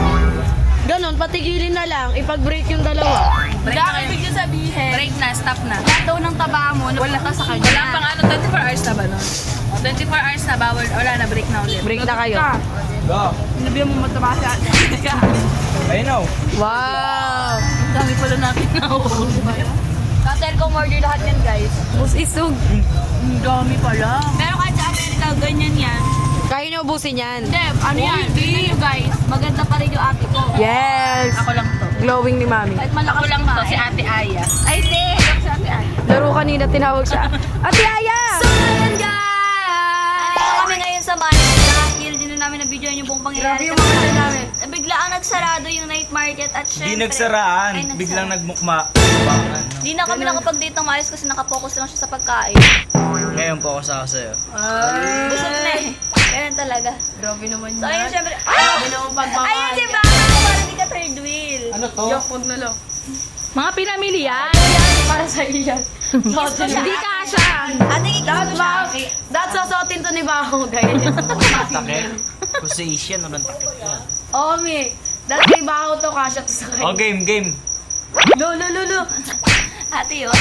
[SPEAKER 5] Ganon, patigilin na lang. Ipag-break yung dalawa.
[SPEAKER 8] Break na kayo.
[SPEAKER 3] sabihin.
[SPEAKER 8] Break na, stop na.
[SPEAKER 3] Lahat daw ng taba mo, napunta sa kanya.
[SPEAKER 8] Wala pang ano, 24 hours na ba nun? 24 hours na, bawal, wala na, break na ulit.
[SPEAKER 5] Break na kayo.
[SPEAKER 2] Go.
[SPEAKER 3] Sinabihan mo mataba siya.
[SPEAKER 2] I know.
[SPEAKER 5] Wow!
[SPEAKER 8] Ang dami pala natin na
[SPEAKER 1] Katel ko order lahat yan guys.
[SPEAKER 5] Bus isug.
[SPEAKER 8] Ang dami pala.
[SPEAKER 1] Pero kahit sa Amerika, ganyan yan.
[SPEAKER 5] Kaya niyo ubusin yan.
[SPEAKER 1] Deb, ano yan? Tingnan nyo guys, maganda pa rin yung ate ko.
[SPEAKER 5] Yes!
[SPEAKER 8] Ako lang to.
[SPEAKER 5] Glowing ni Mami.
[SPEAKER 1] Kahit malakas
[SPEAKER 8] Ako lang to, si Ate Aya.
[SPEAKER 1] Ay, di! Si ate Aya.
[SPEAKER 5] Laro kanina, tinawag siya. Ate Aya!
[SPEAKER 1] So, ayan guys! Ano kami ngayon sa Manila dahil din na namin na-video yung buong pangyayari.
[SPEAKER 5] yung mga namin.
[SPEAKER 1] Bigla ang nagsarado yung night market at syempre...
[SPEAKER 2] Di nagsaraan.
[SPEAKER 1] Ay,
[SPEAKER 2] Biglang nagmukma.
[SPEAKER 1] Di na kami nakapag-date ng maayos kasi nakapokus lang siya sa pagkain.
[SPEAKER 2] Ngayon po ako sa'yo.
[SPEAKER 1] Busog na eh. Ganyan talaga.
[SPEAKER 5] Grabe naman
[SPEAKER 1] So, ayun syempre...
[SPEAKER 5] Grabe naman pagmamahal.
[SPEAKER 1] Ayun si Baka! Parang di ka third wheel.
[SPEAKER 2] Ano to?
[SPEAKER 5] Yok, huwag na lang.
[SPEAKER 8] Mga pinamili yan.
[SPEAKER 5] Para sa iyan.
[SPEAKER 8] Hindi ka siya.
[SPEAKER 1] Ate, kikis mo siya.
[SPEAKER 5] That's sasotin to ni Baho, guys.
[SPEAKER 2] Takip. Kusation o ng takip yan.
[SPEAKER 5] Oo, Mi. That's ni Baho to, kasha to sa
[SPEAKER 2] Oh,
[SPEAKER 5] kanya.
[SPEAKER 2] game.
[SPEAKER 5] Lolo.
[SPEAKER 1] Ate yun.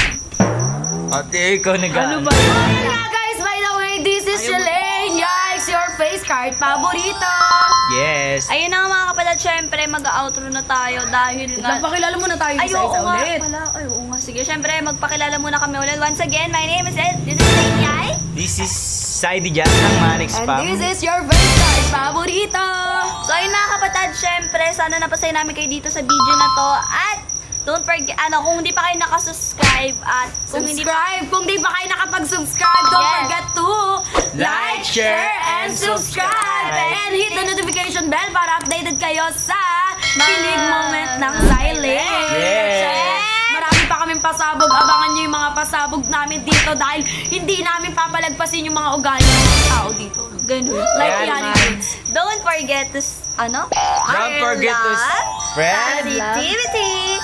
[SPEAKER 2] Ate, ikaw
[SPEAKER 5] Ano ba yun? Oh, yun nga, guys. By the way, this is Shalane. Yikes, your face card paborito.
[SPEAKER 2] Yes.
[SPEAKER 1] Ayun na nga mga kapatid, syempre mag-outro na tayo dahil nga...
[SPEAKER 5] Nagpakilala muna tayo
[SPEAKER 1] Ay, oo
[SPEAKER 5] isa-isa
[SPEAKER 1] nga
[SPEAKER 5] ulit.
[SPEAKER 1] pala. Ay, oo nga. Sige, syempre magpakilala muna kami ulit. Once again, my name is Ed. This is Yay.
[SPEAKER 2] This is Saidi Jan ng Manix
[SPEAKER 5] And
[SPEAKER 2] Spam.
[SPEAKER 5] this is your face card paborito.
[SPEAKER 1] So ayun na kapatid, syempre sana napasaya namin kayo dito sa video na to. At don't forget, kung hindi pa kayo nakasubscribe at kung hindi pa...
[SPEAKER 5] Subscribe. Kung di pa kayo nakapag-subscribe, don't
[SPEAKER 1] Yes.
[SPEAKER 5] forget to
[SPEAKER 2] Like, share,
[SPEAKER 5] and subscribe. And hit the notification bell para updated kayo sa kilig moment ng silent.
[SPEAKER 2] Yes.
[SPEAKER 5] Marami pa kaming pasabog. Abangan nyo yung mga pasabog namin dito dahil hindi namin papalagpasin yung mga ugali ng mga tao dito.
[SPEAKER 1] Ganun.
[SPEAKER 5] Like
[SPEAKER 2] Yan,
[SPEAKER 5] yan.
[SPEAKER 1] Don't forget to,
[SPEAKER 2] Don't forget to
[SPEAKER 1] love,
[SPEAKER 2] spread
[SPEAKER 1] positivity,